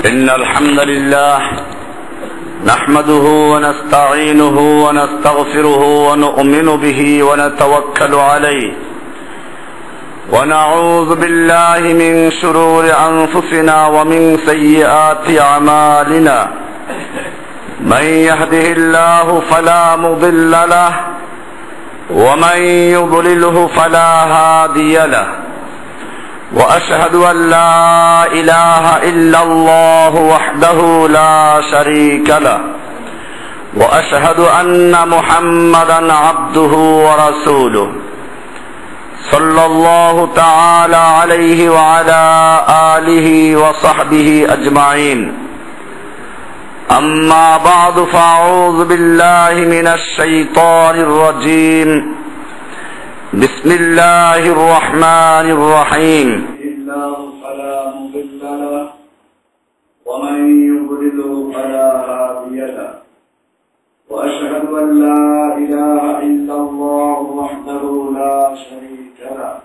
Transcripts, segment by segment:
إن الحمد لله نحمده ونستعينه ونستغفره ونؤمن به ونتوكل عليه ونعوذ بالله من شرور أنفسنا ومن سيئات أعمالنا من يهده الله فلا مضل له ومن يضلله فلا هادي له وأشهد أن لا إله إلا الله وحده لا شريك له وأشهد أن محمدا عبده ورسوله صلى الله تعالى عليه وعلى آله وصحبه أجمعين أما بعد فأعوذ بالله من الشيطان الرجيم بسم الله الرحمن الرحيم الله فلا مضل له ومن يضلل فلا هادي له وأشهد أن لا إله إلا الله وحده لا شريك له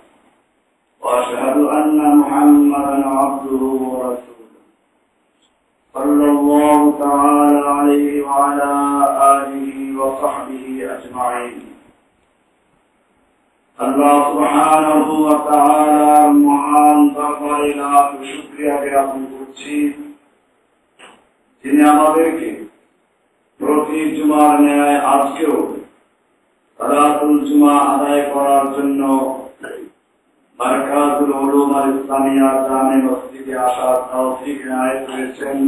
وأشهد أن محمدا عبده ورسوله صلى الله تعالى عليه وعلى آله وصحبه أجمعين আল্লাহ সুবহানাহু ওয়া তাআলার মহান দরবারে লাখ শুকরিয়া জ্ঞাপন করছি, যিনি আমাদেরকে প্রতি জুমার ন্যায় আজকেও সালাতুল জুমা আদায় করার জন্য মারকাজুল উলুম আল ইসলামিয়া জামে মসজিদে আসার তৌফিক এনায়েত করেছেন।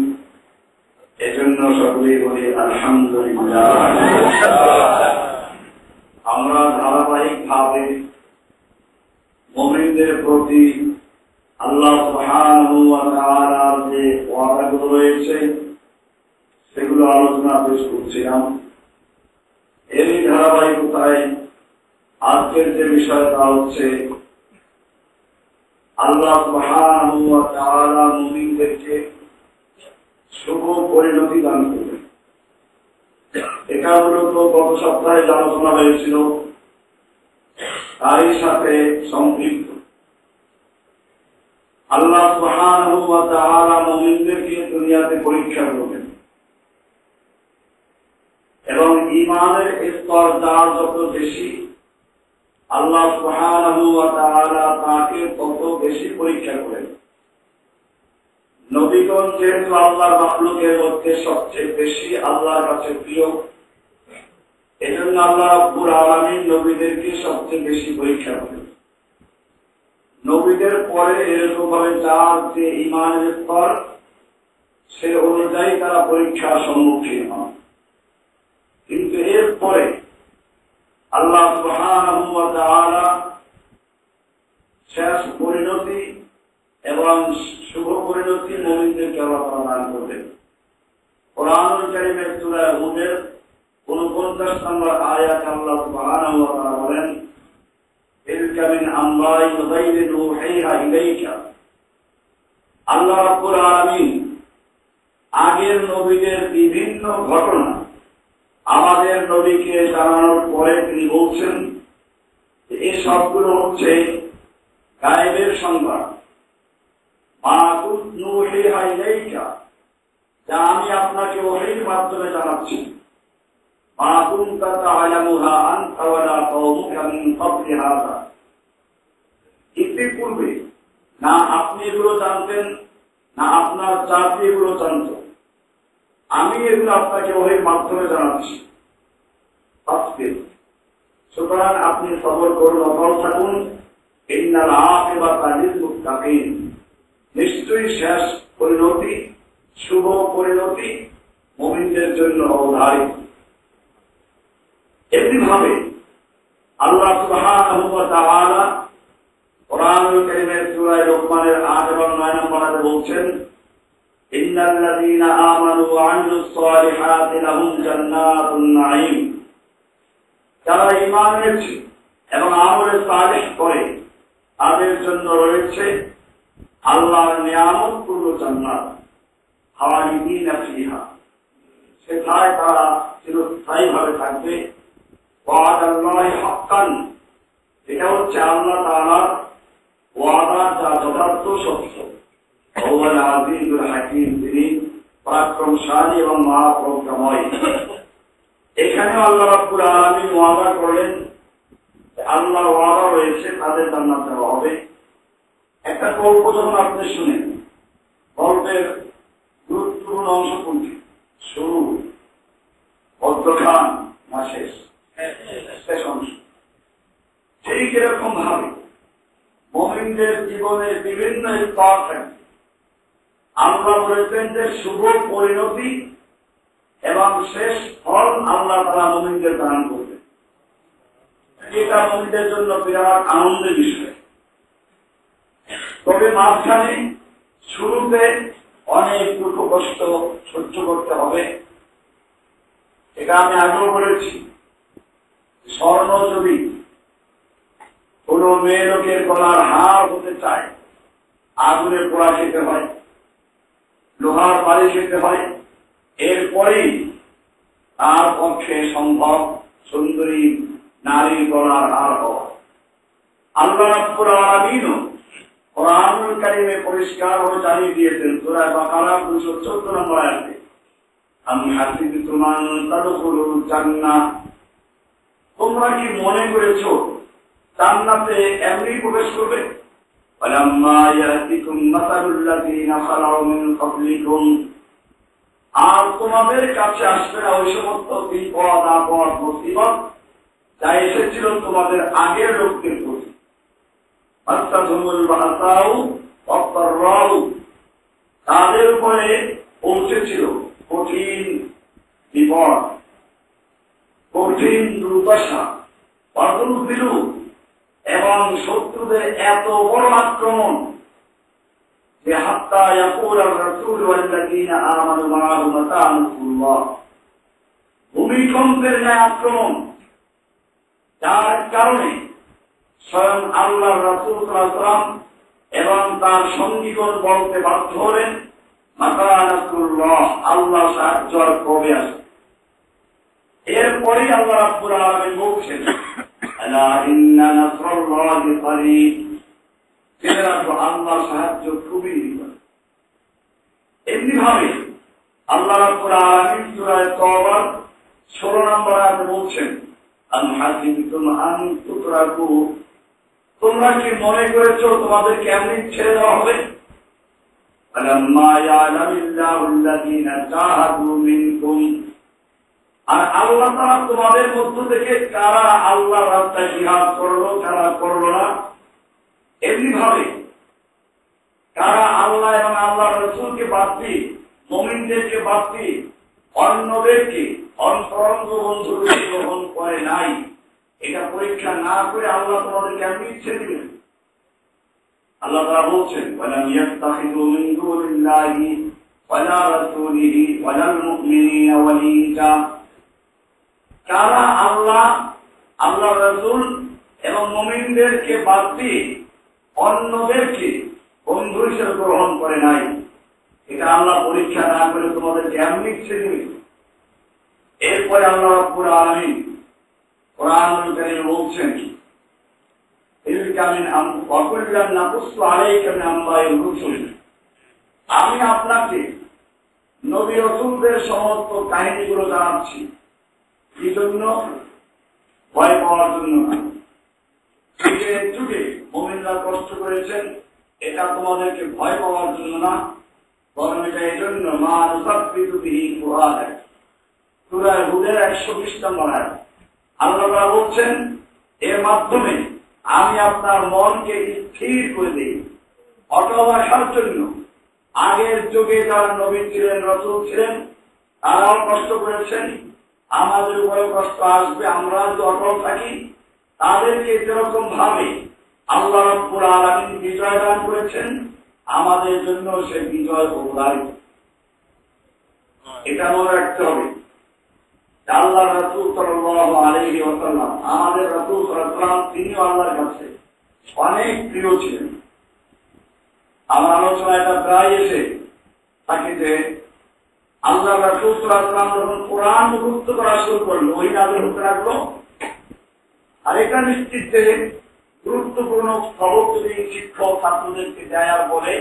এজন্য সকলেই বলি আলহামদুলিল্লাহ। আমরা ধারাবাহিকভাবে মুমিনদের প্রতি আল্লাহ সুবহানাহু ওয়া তাআলার যে ওয়াদাগুলো রয়েছে সেগুলো আলোচনা পেশ করছিলাম। এরই ধারাবাহিকতায় আজকের যে বিষয়টা হচ্ছে আল্লাহ সুবহানাহু ওয়া তাআলা মুমিনদেরকে শুভ পরিণতি দান করবেন। এটা মূলত গত সপ্তাহে আলোচনা হয়েছিল, তারই সাথে সম্পৃক্ত। আল্লাহ সুবহানাহু ওয়া তাআলা মুমিনদেরকে দুনিয়াতে পরীক্ষা করবেন এবং ঈমানের স্তর যার যত বেশি আল্লাহ সুবহানাহু ওয়া তাআলা তাকে তত বেশি পরীক্ষা করেন। নবীগণ যেহেতু আল্লাহর মাখলুকের মধ্যে সবচেয়ে বেশি আল্লাহর কাছে প্রিয়, এজন্য আল্লাহ রাব্বুল আলামিন নবীদেরকে সবচেয়ে বেশি পরীক্ষা করেন। নবীদের পরে এরকম ভাবে যার যে ঈমানের স্তর সে অনুযায়ী তারা পরীক্ষার সম্মুখীন হন। কিন্তু এরপরে আল্লাহ সুবহানাহু ওয়া তাআলা শেষ পরিণতি এবং শুভ পরিণতি মুমিনদেরকে আল্লাহ প্রদান করবেন। কোরআনুল কারীমের সূরা হুদের 49 নম্বর আয়াতে আল্লাহ সুবহানাহু ওয়া তাআলা বলেন, তিলকা মিন আমবাইল গায়বি নূহিহা ইলাইকা। আল্লাহ রাব্বুল আলামিন আগের নবীদের বিভিন্ন ঘটনা আমাদের নবীকে জানানোর পরে তিনি বলছেন যে এই সবগুলো হচ্ছে গায়বের সংবাদ। যা আমি আপনাকে ওহীর মাধ্যমে জানাচ্ছি। ইতিপূর্বে না আপনি এগুলো জানতেন, না আপনার জাতি এগুলো জানত। আমি এগুলো আপনাকে ওহীর মাধ্যমে জানাচ্ছি। সুতরাং আপনি সবর করুন, অটল থাকুন। ইন্নাল আকিবাতা লিল মুত্তাকিন। নিশ্চয়ই শেষ পরিণতি, শুভ পরিণতি মুমিনদের জন্য অবধারিত। এমনিভাবে আল্লাহ সুবহানাহু ওয়া তাআলা কোরআনুল কারীমের সূরা লুকমানের 8 এবং 9 নম্বর আয়াতে বলছেন, ইন্নাল্লাযীনা আমানু ওয়া আমিলুস সালিহাতি লাহুম জান্নাতুন নাঈম। যারা ঈমান এনেছে এবং আমলে সালেহ করে তাদের জন্য রয়েছে আল্লাহর নিয়ামতপূর্ণ জান্নাত, খালিদিনা ফিহা। সেখানে তারা চিরস্থায়ীভাবে থাকবে। ওয়াদাল্লাহি হাক্কান। এটা হচ্ছে আল্লাহ তাআলার ওয়াদা, যা যথার্থ সত্য। আল্লাহ আজিজুল হাকিম, তিনি পরাক্রমশালী এবং মহাপরাক্রমময়। এখানেও আল্লাহ রাব্বুল আলামিন ওয়াদা করলেন, আল্লাহর ওয়াদা রয়েছে তাদের জান্নাত দেওয়া হবে। একটা গল্প যখন আপনি শুনেন, গল্পের গুরুত্বপূর্ণ অংশ কোনটি? শুরু, মধ্যখান না শেষ? শেষ অংশ। সেই কিরকম ভাবে মুমিনদের জীবনের বিভিন্ন স্তর থাকে। আল্লাহ বলেছেন যে শুভ পরিণতি এবং শেষ ফল আল্লাহ তাআলা মুমিনদের দান করবেন। এটা মুমিনদের জন্য বিরাট আনন্দের বিষয়। তবে মাঝখানে শুরুতে অনেক দুঃখ কষ্ট সহ্য করতে হবে। এটা আমি আগেও বলেছি, স্বর্ণ যদি কোন মেয়ে লোকের গলার হার হতে চায়, আগুনে পোড়া খেতে হয়, লোহার বাড়ি খেতে হয়, এরপরেই তার পক্ষে সম্ভব সুন্দরী নারীর গলার হার হওয়া। আল্লাহ রাব্বুল আলামিনও কোরআনুল কারীমে পরিষ্কার হয়ে জানিয়ে দিয়েছেন সূরা বাকারা 214 নম্বর আয়াতে, আম হাসিবতুম আন তাদখুলুল জান্নাহ, তোমরা কি মনে করেছো জান্নাতে এমনি প্রবেশ করবে? ওয়ালাম্মা ইয়াতিকুম মাসালুল লাযিনা খালাউ মিন ক্বাবলিকুম, আর তোমাদের কাছে আসবে না ওই সমস্ত বিপদ আপদ মুসিবত যা এসেছিল তোমাদের আগের লোকদের প্রতি। আত্তাহুমুল বাসাউ ওয়াদ-দাররাউ, তাদের উপরে পৌঁছেছিল কঠিন বিপদ, কঠিন দুর্দশা, ওয়াযুলজিলু, এবং শত্রুদের এত বড় আক্রমণ যে হাত্তা ইয়াকুল আর-রাসূল ওয়াল্লাযীনা আমানু মা'আহু মাতা নাসরুল্লাহ, ভূমিকম্পের ন্যায় আক্রমণ, যার কারণে স্বয়ং আল্লাহর রাসূল সাল্লাল্লাহু আলাইহি ওয়াসাল্লাম এবং তার সঙ্গীগণ বলতে বাধ্য হলেন, মাতা নাসরুল্লাহ, আল্লাহ সাহায্য কবে আসবে। এরপরেই আল্লাহ রাব্বুল আলামিন বলছেন, আলা ইন্না নাসরাল্লাহি করিব, আল্লাহ সাহায্য খুবই নিকট। এমনি ভাবে আল্লাহ রাব্বুল আলামিন সূরা তাওবার 16 নম্বর আয়াতে বলছেন, আম হাসিবতুম আন তুতরাকু, তোমরা কি মনে করেছো তোমাদের কেমন ছেড়ে দেওয়া হবে? আলাম্মা ইয়ালামিল্লাহু আল্লাযীনা জাহাদু মিনকুম, আর আল্লাহ তাআলা তোমাদের মধ্য থেকে কারা আল্লাহর রাস্তায় জিহাদ করলো, কারা করলো না, এমনি ভাবে কারা আল্লাহ এবং আল্লাহর রাসূলকে বাদ দিয়ে, মুমিনদেরকে বাদ দিয়ে অন্যদেরকে অন্তরঙ্গ বন্ধু গ্রহণ করে নাই, এটা পরীক্ষা না করে আল্লাহ তোমাদের কেমন ইচ্ছে দিবেন? আল্লাহ তাআলা বলছেন, ওয়ালাম ইয়াত্তাখিযু মিন দুনিল্লাহি ওয়ালা রাসূলিহি ওয়ালাল মুমিনিনা ওয়ালিয়্যা, কারা আল্লাহ, আল্লাহর রাসূল এবং মুমিনদেরকে বাদ দিয়ে অন্যদেরকে বন্ধু হিসেবে গ্রহণ করে নাই, এটা আল্লাহ পরীক্ষা না করে তোমাদের কেমন ইচ্ছে দিবে? এরপরে আল্লাহ রাব্বুল আলামিন কোরআনুল কারীমে বলছেন, আমি আপনাকে নবী রাসূলদের সমস্ত কাহিনীগুলো জানাচ্ছি, কি জন্য? ভয় পাওয়ার জন্য না। যুগে যুগে মুমিনরা কষ্ট করেছেন, এটা তোমাদেরকে ভয় পাওয়ার জন্য না, বরং এটা এই জন্য মা নুসাব্বিতু বিহি ফুআদাক, সূরা হুদের 120 নম্বর আয়াত। আল্লাহ বলছেন, এর মাধ্যমে আমি আপনার মনকে স্থির করে দিই, অটল রাখার জন্য। আগের যুগে যারা নবী ছিলেন, রাসূল ছিলেন, তারাও কষ্ট করেছেন, আমাদের উপরে কষ্ট আসবে আমরা যদি অটল থাকি। তাদেরকে যেরকম ভাবে আল্লাহ রাব্বুল আলামিন বিজয় দান করেছেন, আমাদের জন্য সে বিজয় অবধারিত। এটা মনে রাখতে হবে। আল্লাহ রাসূল সাল্লাল্লাহু আলাইহি ওয়াসাল্লাম, আমাদের রাসূল সাল্লাল্লাহু আলাইহি ওয়াসাল্লাম, তিনি আল্লাহর কাছে অনেক প্রিয় ছিলেন। আমার আলোচনা এটা প্রায় এসে থাকে যে আল্লাহ রাসূল সাল্লাল্লাহু আলাইহি ওয়াসাল্লাম যখন কোরআন মুখস্থ করা শুরু করলো, ওই নাযিল হতে লাগলো। আর এটা নিশ্চিত যে গুরুত্বপূর্ণ খবর যদি শিক্ষক ছাত্রদেরকে দেয় আর বলে,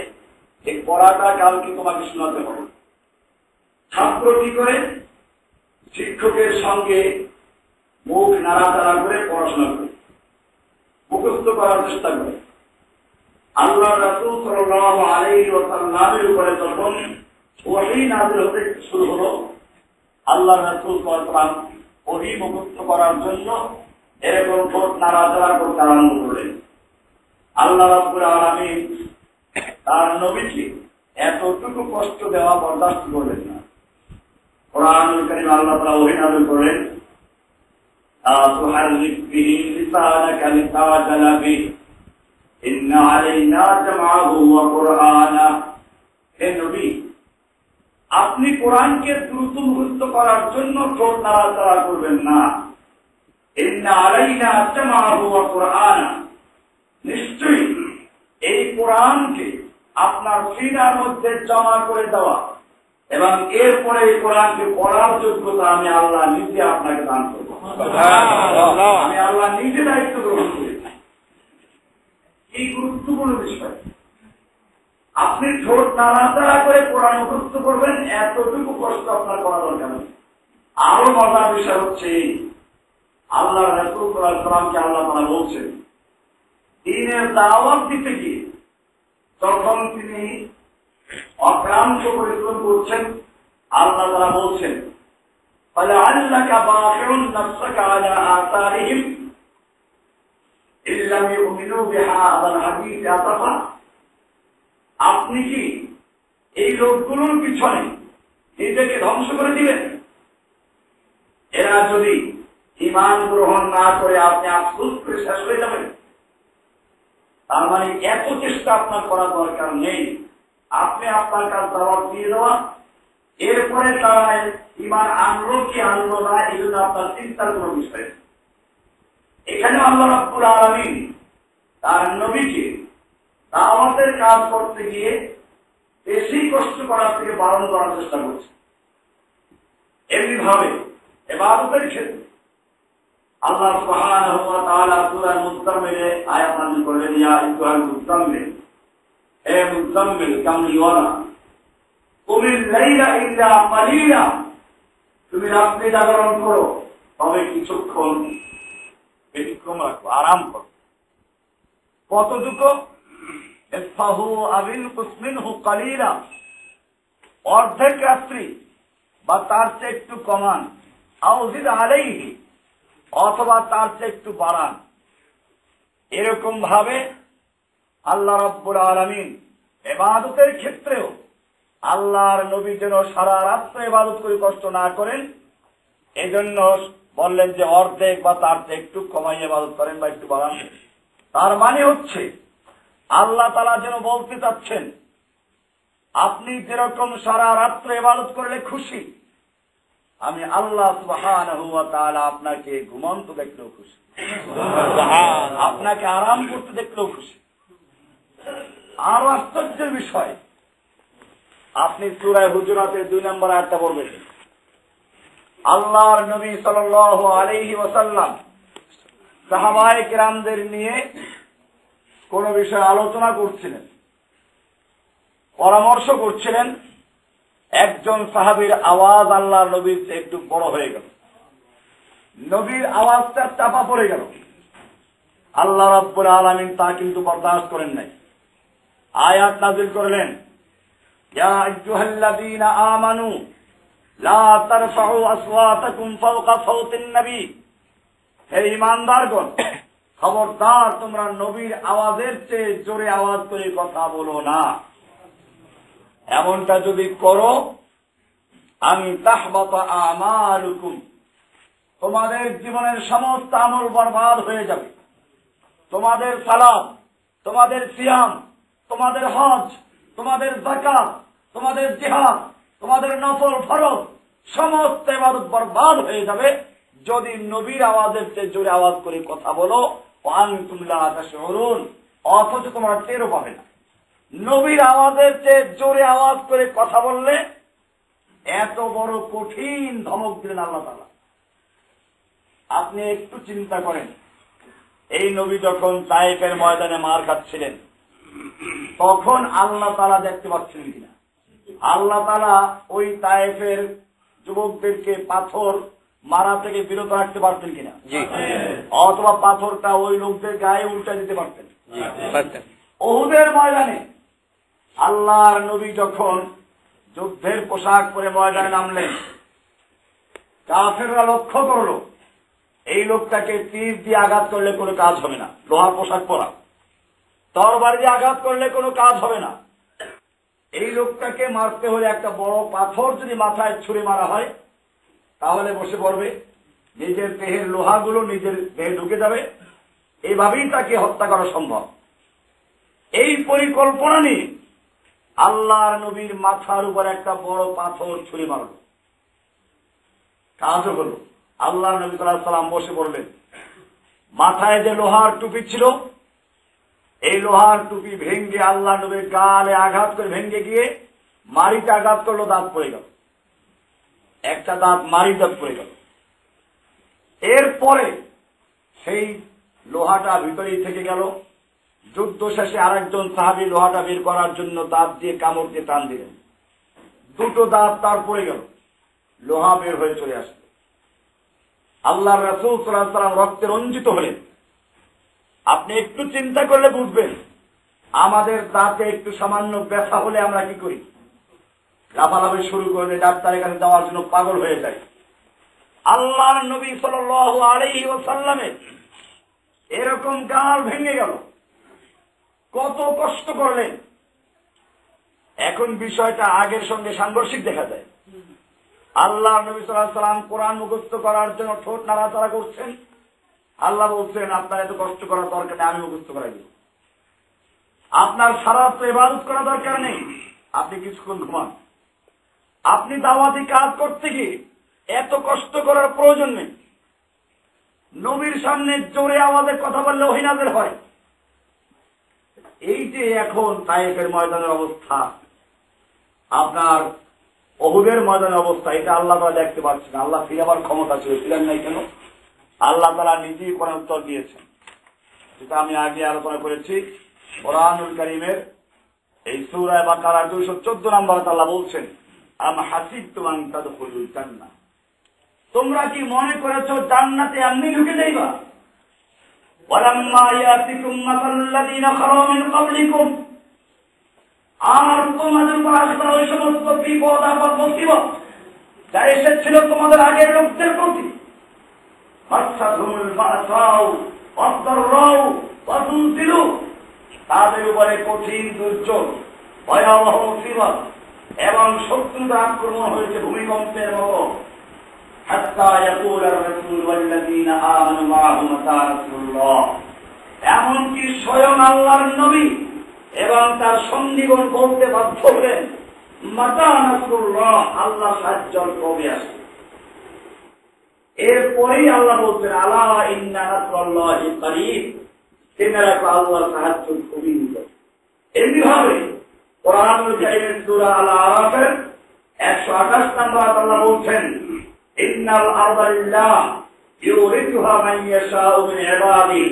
এই পড়াটা কালকে তোমাকে শোনাতে হবে, ছাত্র কি করে? শিক্ষকের সঙ্গে মুখ নাড়াচাড়া করে পড়াশোনা করে, মুখস্থ করার চেষ্টা করে। আল্লাহ রাসূল সাল্লাল্লাহু আলাইহি ওয়াসাল্লামের উপরে যখন ওহী নাযিল হতে শুরু হলো, আল্লাহ রাসূল সাল্লাল্লাহু আলাইহি ওয়াসাল্লাম ওহী মুখস্থ করার জন্য এরকম ঠোঁট নাড়াচাড়া করতে আরম্ভ করলেন। আল্লাহ রাব্বুল আলামিন তার নবীকে এতটুকু কষ্ট দেওয়া বরদাস্ত করলেন না। কোরআনুল কারীম আল্লাহ তাআলা ওহী নাযিল করলেন, তুহাররিক বিহি লিসানাকা লিতাজালা বিহি ইন্না আলাইনা জামআহু ওয়া কুরআনা। হে নবী, আপনি কোরআনকে দ্রুত মুখস্থ করার জন্য ঠোঁট নাড়াচাড়া করবেন না। ইন্না আলাইনা জামআহু ওয়া কুরআনা, নিশ্চয়ই এই কোরআনকে আপনার সিনার মধ্যে জমা করে দেওয়া এবং এরপরে এই কোরআনকে পড়ার যোগ্যতা আমি আল্লাহ নিজে আপনাকে দান করব। আমি আল্লাহ নিজে দায়িত্ব গ্রহণ করেছি। এই গুরুত্বপূর্ণ বিষয়। আপনি ঠোঁট নাড়াচাড়া করে কোরআন মুখস্থ করবেন, এতটুকু কষ্ট আপনার করা দরকার নেই। আরো মজার বিষয় হচ্ছে, আল্লাহ রাসূল সাল্লাল্লাহু আলাইহি ওয়াসাল্লামকে আল্লাহ তাআলা বলছেন, দ্বীনের দাওয়াত দিতে গিয়ে তখন তিনি অক্লান্ত পরিশ্রম করছেন। আল্লাহ তাআলা বলছেন, ফালাআল্লাকা বাখিউন নাফসাকা আলা আসারিহিম ইল্লাম ইউমিনু বিহাযাল হাদীস আসাফা। আপনি কি এই লোকগুলোর পিছনে নিজেকে ধ্বংস করে দিবেন? এরা যদি ঈমান গ্রহণ না করে আপনি আফসোস করে শেষ হয়ে যাবেন। তার মানে এত চেষ্টা আপনার করা দরকার নেই। আপনি আপনার কাজ দাওয়াত দিয়ে দেওয়া, এরপরে তারা ঈমান আনলো কি আনলো না এই জন্য আপনার চিন্তার কোনো বিষয়। এখানে আল্লাহ রাব্বুল আলামিন তার নবীকে দাওয়াতের কাজ করতে গিয়ে বেশি কষ্ট করার থেকে বারণ করার চেষ্টা করছে। এমনি ভাবে ইবাদতের ক্ষেত্রে আল্লাহ সুবহানাহু ওয়া তাআলা সূরা মুজাম্মিলে আয়াত নাযিল করলেন, ইয়া আইয়ুহাল মুজাম্মিল, হে মুজাম্মিল কামলিওয়ালা, কুমিল লাইলা ইল্লা কালিলা, তুমি রাত্রি জাগরণ করো তবে কিছুক্ষণ ব্যতিক্রম রাখো, আরাম করো। কতটুকু? ইসফাহু আবিল কুসমিনহু কালিলা, অর্ধেক রাত্রি বা তার চেয়ে একটু কমান, আউজিদ আলাইহি, অথবা তার চেয়ে একটু বাড়ান। এরকম ভাবে আল্লাহ রাব্বুল আলামিন ইবাদতের ক্ষেত্রেও আল্লাহর নবী যেন সারা রাত্রে ইবাদত করে কষ্ট না করেন, এজন্য বললেন যে অর্ধেক বা তার চেয়ে একটু কমাই ইবাদত করেন বা একটু বাড়ান। তার মানে হচ্ছে আল্লাহ তাআলা যেন বলতে চাচ্ছেন, আপনি যেরকম সারা রাত্রে ইবাদত করলে খুশি, আমি আল্লাহ সুবহানাহু ওয়া তাআলা আপনাকে ঘুমন্ত দেখলেও খুশি, আপনাকে আরাম করতে দেখলেও খুশি। আরো আশ্চর্যের বিষয়, আপনি সূরা হুজুরাতের 2 নম্বর আয়াতটা পড়বেন। আল্লাহর নবী সাল্লাল্লাহু আলাইহি ওয়াসাল্লাম সাহাবায়ে কিরামদের নিয়ে কোন বিষয়ে আলোচনা করছিলেন, পরামর্শ করছিলেন। একজন সাহাবীর আওয়াজ আল্লাহর নবীর চেয়ে একটু বড় হয়ে গেল, নবীর আওয়াজটা চাপা পড়ে গেল। আল্লাহ রাব্বুল আলামিন তা কিন্তু বরদাস্ত করেন নাই, আয়াত নাযিল করলেন, ইয়া আইয়ুহাল্লাযীনা আমানু লা তারফাউ আসওয়াতাকুম ফাওকা সাওতিন নবী, হে ঈমানদারগণ, খবরদার তোমরা নবীর আওয়াজের চেয়ে জোরে আওয়াজ করে কথা বলো না। এমনটা যদি করো, আন তাহবাতা আমালুকুম, তোমাদের জীবনের সমস্ত আমল বরবাদ হয়ে যাবে। তোমাদের সালাত, তোমাদের সিয়াম, তোমাদের হজ, তোমাদের যাকাত, তোমাদের জিহাদ, তোমাদের নফল ফরজ, সমস্ত ইবাদত বরবাদ হয়ে যাবে যদি নবীর আওয়াজের চেয়ে জোরে আওয়াজ করে কথা বলো। ওয়ানতুম লা তাশউরুন, অথচ তোমরা টেরও পাবে না। নবীর আওয়াজের চেয়ে জোরে আওয়াজ করে কথা বললে এত বড় কঠিন ধমক দিলেন আল্লাহ তাআলা। আপনি একটু চিন্তা করেন, এই নবী যখন তায়েফের ময়দানে মার খাচ্ছিলেন, তখন আল্লাহ তাআলা দেখতে পাচ্ছিলেন কিনা? আল্লাহ তাআলা ওই তায়েফের যুবকদেরকে পাথর মারা থেকে বিরত রাখতে পারতেন কিনা? অথবা পাথরটা ওই লোকদের গায়ে উল্টা দিতে পারতেন। উহুদের ময়দানে আল্লাহর নবী যখন যুদ্ধের পোশাক পরে ময়দানে নামলেন, কাফেররা লক্ষ্য করল এই লোকটাকে তীর দিয়ে আঘাত করলে কোনো কাজ হবে না, লোহার পোশাক পরা, তরবারি দিয়ে আঘাত করলে কোনো কাজ হবে না, এই লোকটাকে মারতে হলে একটা বড় পাথর যদি মাথায় ছুঁড়ে মারা হয় তাহলে বসে পড়বে, নিজের দেহের লোহাগুলো নিজের দেহে ঢুকে যাবে, এইভাবেই তাকে হত্যা করা সম্ভব। এই পরিকল্পনা নিয়ে আল্লাহর নবীর মাথার উপর একটা বড় পাথর ছুঁড়ে মারল। কাজও হল, আল্লাহ নবী সাল্লাল্লাহু আলাইহি ওয়াসাল্লাম বসে পড়লেন। মাথায় যে লোহার টুপি ছিল, এই লোহার টুপি ভেঙ্গে আল্লাহ নবীর গালে আঘাত করে ভেঙ্গে গিয়ে মাড়িতে আঘাত করলো, দাঁত পড়ে গেল, একটা দাঁত মাড়ি দাঁত পড়ে গেল। এরপরে সেই লোহাটা ভিতরেই থেকে গেল। যুদ্ধ শেষে আরেকজন সাহাবী লোহাটা বের করার জন্য দাঁত দিয়ে কামড় দিয়ে টান দিলেন, দুটো দাঁত তার পড়ে গেল, লোহা বের হয়ে চলে আসলো। আল্লাহর রাসূল সাল্লাল্লাহু আলাইহি ওয়াসাল্লাম রক্তে রঞ্জিত হলেন। আপনি একটু চিন্তা করলে বুঝবেন, আমাদের দাঁতে একটু সামান্য ব্যথা হলে আমরা কি করি? লাফালাফি শুরু করে ডাক্তারের কাছে যাওয়ার জন্য পাগল হয়ে যায়। আল্লাহর নবী সাল্লাল্লাহু আলাইহি ওয়াসাল্লামের এরকম গাল ভেঙে গেল, কত কষ্ট করলেন। এখন বিষয়টা আগের সঙ্গে সাংঘর্ষিক দেখা যায়। আল্লাহ নবী সাল্লাল্লাহু আলাইহি ওয়াসাল্লাম কোরআন মুখস্থ করার জন্য ঠোঁট নাড়াচাড়া করছেন। আল্লাহ বলছেন, আপনার এত কষ্ট করার দরকার নেই, আমি মুখস্থ করাই দিব। আপনার সারা রাত ইবাদত করা দরকার নেই, আপনি কিছুক্ষণ ঘুমান। আপনি দাওয়াতি কাজ করতে গিয়ে এত কষ্ট করার প্রয়োজন নেই। নবীর সামনে জোরে আওয়াজে কথা বললে ওহী নাযিল হয়। এই যে এখন তায়েফের ময়দানের অবস্থা, আপনার উহুদের ময়দানের অবস্থা, এটা আল্লাহ তাআলা দেখতে পাচ্ছেন। আল্লাহ ফিরাবার ক্ষমতা ছিল, ফিরান নাই কেন? আল্লাহ তাআলা নিজেই কোরআন উত্তর দিয়েছেন, যেটা আমি আগে আলোচনা করেছি। কোরআনুল কারীমের এই সূরা বাকারা 214 নম্বরে আল্লাহ বলছেন, আম হাসিবতুম আন তাদখুলুল জান্নাহ, তোমরা কি মনে করেছো জান্নাতে এমনি ঢুকে যাইবা? ওয়ালাম্মা ইয়াতিকুম মাসাল্লাযীনা খালাউ মিন ক্বাবলিকুম, আর তোমাদের উপর আসবে ওই সমস্ত বিপদ আপদ মুসিবত যা এসেছিল তোমাদের আগের লোকদের প্রতি। মাসাহুমুল বাসাউ ওয়াদ-দাররাউ ওয়া যুলজিলু, তাদের উপরে কঠিন দুর্যোগ, ভয়াবহ মুসিবত এবং শত্রুদের আক্রমণ হয়েছে ভূমিকম্পের মতো। হাত্তা ইয়াকুলার রাসূল ওয়াল্লাযীনা আমানু মাআহু মাতা রাসূলুল্লাহ, এমনকি স্বয়ং আল্লাহর নবী এবং তার সঙ্গীগণ বলতে বাধ্য হলেন, মাতা রাসূলুল্লাহ, আল্লাহ সাহায্য কবে আসবে? এরপরেই আল্লাহ বলছেন, আলা ইন্না নাসরাল্লাহি করিব, তোমরা আল্লাহর সাহায্য খুবই নিকট। এমনিভাবে কোরআনুল কারীমের সূরা আল আরাফের 128 নম্বর আল্লাহ বলছেন, ইন্নাল আরদা লিল্লাহ ইউরিথুহা মান ইয়াশাউ মিন ইবাদিহি,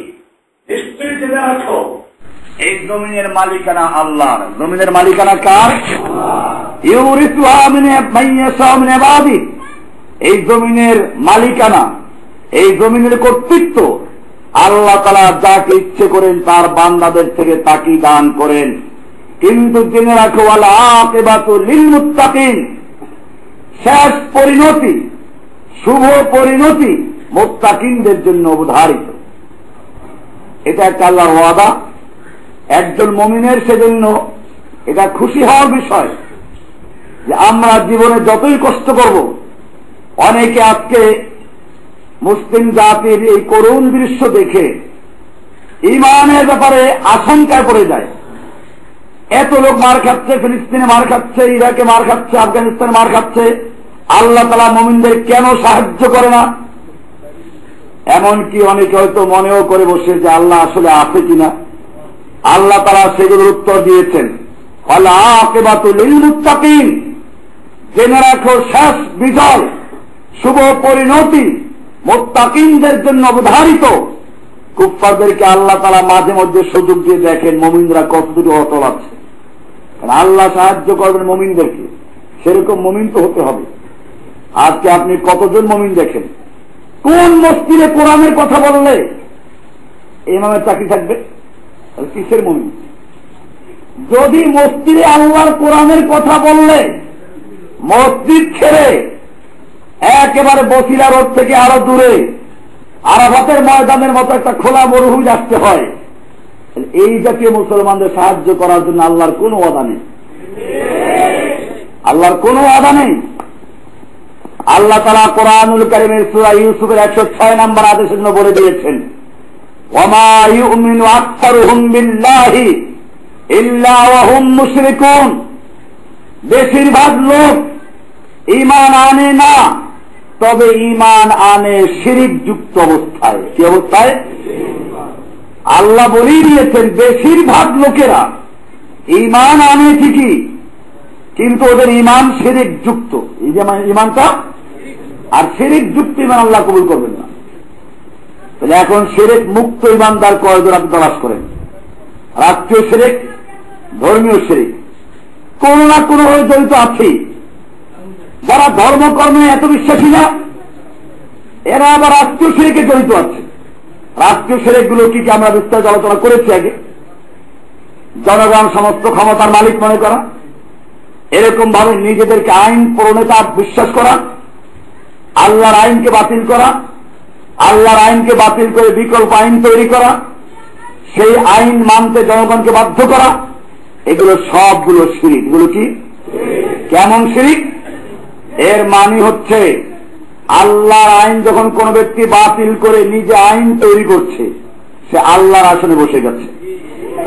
নিশ্চয়ই জেনে রাখো এই জমিনের মালিকানা আল্লাহর। জমিনের মালিকানা কার? ইউরিথুহা মান ইয়াশাউ মিন ইবাদিহি, এই জমিনের মালিকানা, এই জমিনের কর্তৃত্ব আল্লাহ তাআলা যাকে ইচ্ছে করেন তার বান্দাদের থেকে তাকেই দান করেন। কিন্তু জেনে রাখো, ওয়াল আকিবাতু লিল মুত্তাকিন, শেষ পরিণতি, শুভ পরিণতি মুত্তাকিনদের জন্য অবধারিত। এটা একটা আল্লাহর ওয়াদা। একজন মুমিনের সেজন্য এটা খুশি হওয়ার বিষয় যে আমরা জীবনে যতই কষ্ট করব, অনেকে আজকে মুসলিম জাতির এই করুণ দৃশ্য দেখে ঈমানের ব্যাপারে আশঙ্কায় পড়ে যায়। এত লোক মার খাচ্ছে, ফিলিস্তিনে মার খাচ্ছে, ইরাকে মার খাচ্ছে, আফগানিস্তানে মার খাচ্ছে, আল্লাহ তাআলা মুমিনদের কেন সাহায্য করে না? এমনকি অনেকে হয়তো মনেও করে বসে যে আল্লাহ আসলে আছে কিনা। আল্লাহ তাআলা সেগুলোর উত্তর দিয়েছেন, ওয়াল আকিবাতু লিল মুত্তাকিন, জেনে রাখো শেষ বিজয়, শুভ পরিণতি মুত্তাকিনদের জন্য অবধারিত। কুফফারদেরকে আল্লাহ তাআলা মাঝে মধ্যে সুযোগ দিয়ে দেখেন মুমিনরা কতদূর অটল আছে, আল্লাহ সাহায্য করবেন মুমিনদেরকে। সেরকম মুমিন তো হতে হবে। আজকে আপনি কতজন মুমিন দেখেন, কোন মসজিদে কোরআনের কথা বললে ইমামের চাকরি থাকবে? কিসের মুমিন? যদি মসজিদে আল্লাহর কোরআনের কথা বললে মসজিদ ছেড়ে একেবারে বসিলা রোড থেকে আরো দূরে আরাফাতের ময়দানের মতো একটা খোলা মরুভূমি আসতে হয়, এই জাতীয় মুসলমানদের সাহায্য করার জন্য আল্লাহর কোনো ওয়াদা নেই। আল্লাহর কোনো ওয়াদা নেই। আল্লাহ তাআলা কোরআনুল কারীমের সূরা ইউসুফের 106 নম্বর আদেশের জন্য বলে দিয়েছেন, ওয়ামা ইউমিনু আকসারুহুম বিল্লাহি ইল্লা ওয়া হুম মুশরিকুন। বেশিরভাগ লোক ঈমান আনে না, তবে ঈমান আনে শিরিক যুক্ত অবস্থায়। কি অবস্থায়? আল্লাহ বলেই দিয়েছেন বেশিরভাগ লোকেরা ঈমান আনে ঠিকই, কিন্তু ওদের ঈমান শিরিক যুক্ত। এই যে ঈমানটা আর শিরিক যুক্ত ঈমান আল্লাহ কবুল করবেন না। তাহলে এখন শিরিক মুক্ত ঈমানদার কয়জন আপনি তালাশ করেন? রাষ্ট্রীয় শিরিক, ধর্মীয় শিরিক, কোন না কোন ভাবে জড়িত আছে। যারা ধর্মকর্মে এত বিশ্বাসী না, এরা আবার রাষ্ট্রীয় শিরিকে জড়িত আছে। রাষ্ট্রীয় শিরিক গুলো কি আমরা বিস্তারিত আলোচনা করেছি আগে। জনগণ সমস্ত ক্ষমতার মালিক মনে করা, এরকম ভাবে নিজেদেরকে আইন প্রণেতা বিশ্বাস করা, আল্লাহর আইনকে বাতিল করা, আল্লাহর আইনকে বাতিল করে বিকল্প আইন তৈরি করা, সেই আইন মানতে জনগণকে বাধ্য করা, এগুলো সবগুলো শিরিক। এগুলো কি? কেমন শিরিক? এর মানে হচ্ছে আল্লাহর আইন যখন কোন ব্যক্তি বাতিল করে নিজে আইন তৈরি করছে, সে আল্লাহর আসনে বসে গেছে।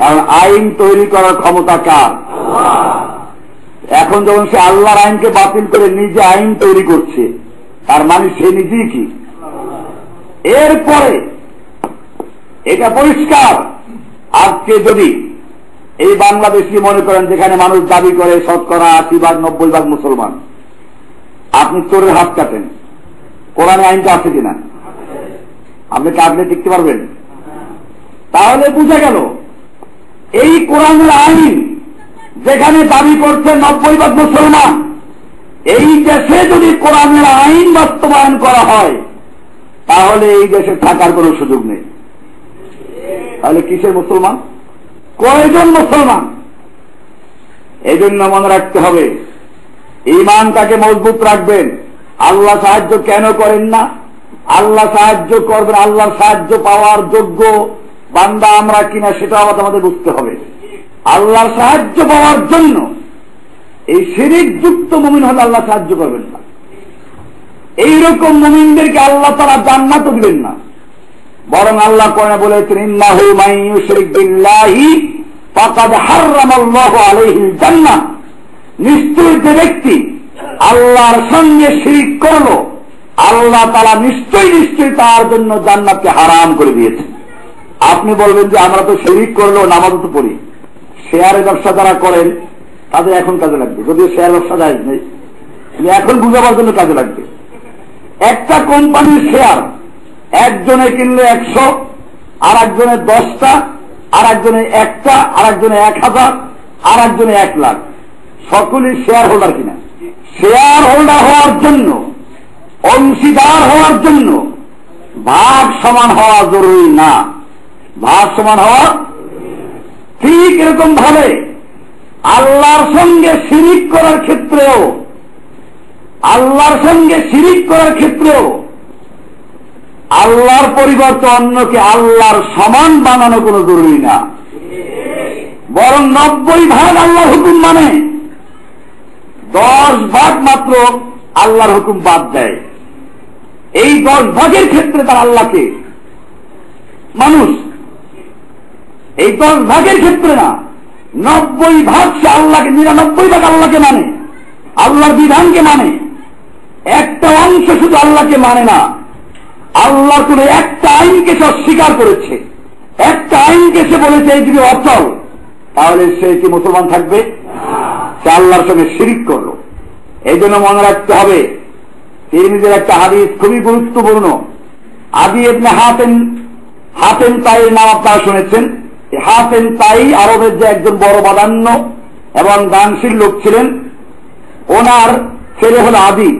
কারণ আইন তৈরি করার ক্ষমতা কার? এখন যখন সে আল্লাহর আইনকে বাতিল করে নিজে আইন তৈরি করছে, তার মানে সে নিজেই কি? এরপরে এটা পরিষ্কার, আজকে যদি এই বাংলাদেশি মনে করেন যেখানে মানুষ দাবি করে 80-90% মুসলমান, আপনি চোরের হাত কাটেন, কোরআনে আইনটা আছে কিনা? আপনি কাটলে টিকতে পারবেন? তাহলে বুঝা গেল এই কোরআনের আইন যেখানে দাবি করছে 90% মুসলমান, এই দেশে যদি কোরআনের আইন বাস্তবায়ন করা হয় তাহলে এই দেশে থাকার কোনো সুযোগ নেই। তাহলে কিসের মুসলমান? কয়জন মুসলমান? এই জন্য মনে রাখতে হবে, ঈমানটাকে মজবুত রাখবেন। আল্লাহ সাহায্য কেন করেন না? আল্লাহ সাহায্য করবেন, আল্লাহর সাহায্য পাওয়ার যোগ্য বান্দা আমরা কিনা সেটাও আমাদের বুঝতে হবে। আল্লাহর সাহায্য পাওয়ার জন্য এই শিরিক যুক্ত মুমিন হলে আল্লাহ সাহায্য করবেন না। এইরকম মুমিনদেরকে আল্লাহ তাআলা জান্নাতও দিবেন না, বরং আল্লাহ কোরআনে বলেছেন, ইন্নাহু মান ইউশরিক বিল্লাহি ফাকাদ হারামাল্লাহু আলাইহিল জান্নাহ। নিশ্চয় যে ব্যক্তি আল্লাহর সঙ্গে শিরিক করলো, আল্লাহ তাআলা নিশ্চয়ই তার জন্য জান্নাতকে হারাম করে দিয়েছেন। আপনি বলবেন যে আমরা তো শিরিক করলেও নামাজ তো পড়ি। শেয়ারের ব্যবসা যারা করেন তাদের এখন কাজে লাগবে, যদিও শেয়ার ব্যবসা জায়েজ নেই, এখন বুঝাবার জন্য কাজে লাগবে। একটা কোম্পানির শেয়ার একজনে কিনলে 100, আর একজনে 10টা, আর একজনে 1টা, আর একজনে 1000, আর একজনে 1 লাখ। সকলেই শেয়ার হোল্ডার কিনা? শেয়ার হোল্ডার হওয়ার জন্য, অংশীদার হওয়ার জন্য ভাগ সমান হওয়া জরুরি না। ভাগ সমান হওয়া ঠিক এরকম ভাবে আল্লাহর সঙ্গে শিরিক করার ক্ষেত্রেও, আল্লাহর সঙ্গে শিরিক করার ক্ষেত্রেও আল্লাহর পরিবর্তে অন্যকে আল্লাহর সমান বানানো কোনো জরুরি না, বরং 90% আল্লাহর হুকুম মানে 10% মাত্র আল্লাহর হুকুম বাদ দেয়। এই 10% ক্ষেত্রে তার আল্লাহকে মানুষ, এই 10% ক্ষেত্রে না, 90% সে আল্লাহকে, 99% আল্লাহকে মানে, আল্লাহর বিধানকে মানে। একটা অংশ শুধু আল্লাহকে মানে না, আল্লাহর কোন একটা আইনকে সে অস্বীকার করেছে, একটা আইনকে সে বলেছে এই যদি অচল, তাহলে সে কি মুসলমান থাকবে? সে আল্লাহর সঙ্গে শিরিক করলো। এই জন্য মনে রাখতে হবে, তিরমিজির একটা হাদিস খুবই গুরুত্বপূর্ণ। আদি ইবনে হাতেম তাইর নাম আপনারা শুনেছেন। হাতেম তাই আরবের যে একজন বড় বাদান্য এবং দানশীল লোক ছিলেন, ওনার ছেলে হলো আদি।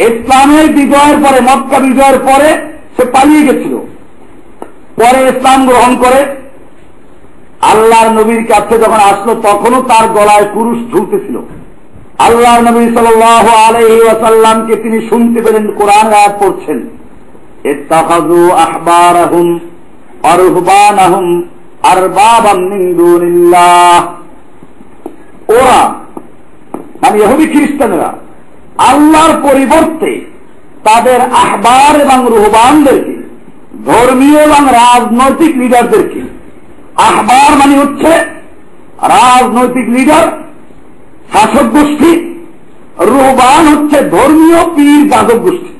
ইসলামের বিজয়ের পরে, মক্কা বিজয়ের পরে সে পালিয়ে গেছিল, পরে ইসলাম গ্রহণ করে আল্লাহর নবীর কাছে যখন আসলো তখনও তার গলায় পুরুষ ঝুলতেছিল। আল্লাহর নবী সাল্লাল্লাহু আলাইহি ওয়াসাল্লামকে তিনি শুনতে পেলেন কোরআনের আয়াত পড়ছেন, ইত্তাখাযু আহবারাহুম ওয়া রুহবানাহুম আরবাবাম মিন দুনিল্লাহ। ওরা মানে ইহুদি খ্রিস্টানেরা আল্লাহর পরিবর্তে তাদের আহবার এবং রুহবানদেরকে, ধর্মীয় এবং রাজনৈতিক লিডারদেরকে, আহবার মানে হচ্ছে রাজনৈতিক লিডার, শাসক গোষ্ঠী, রুহবান হচ্ছে ধর্মীয় পীর যাজক গোষ্ঠী,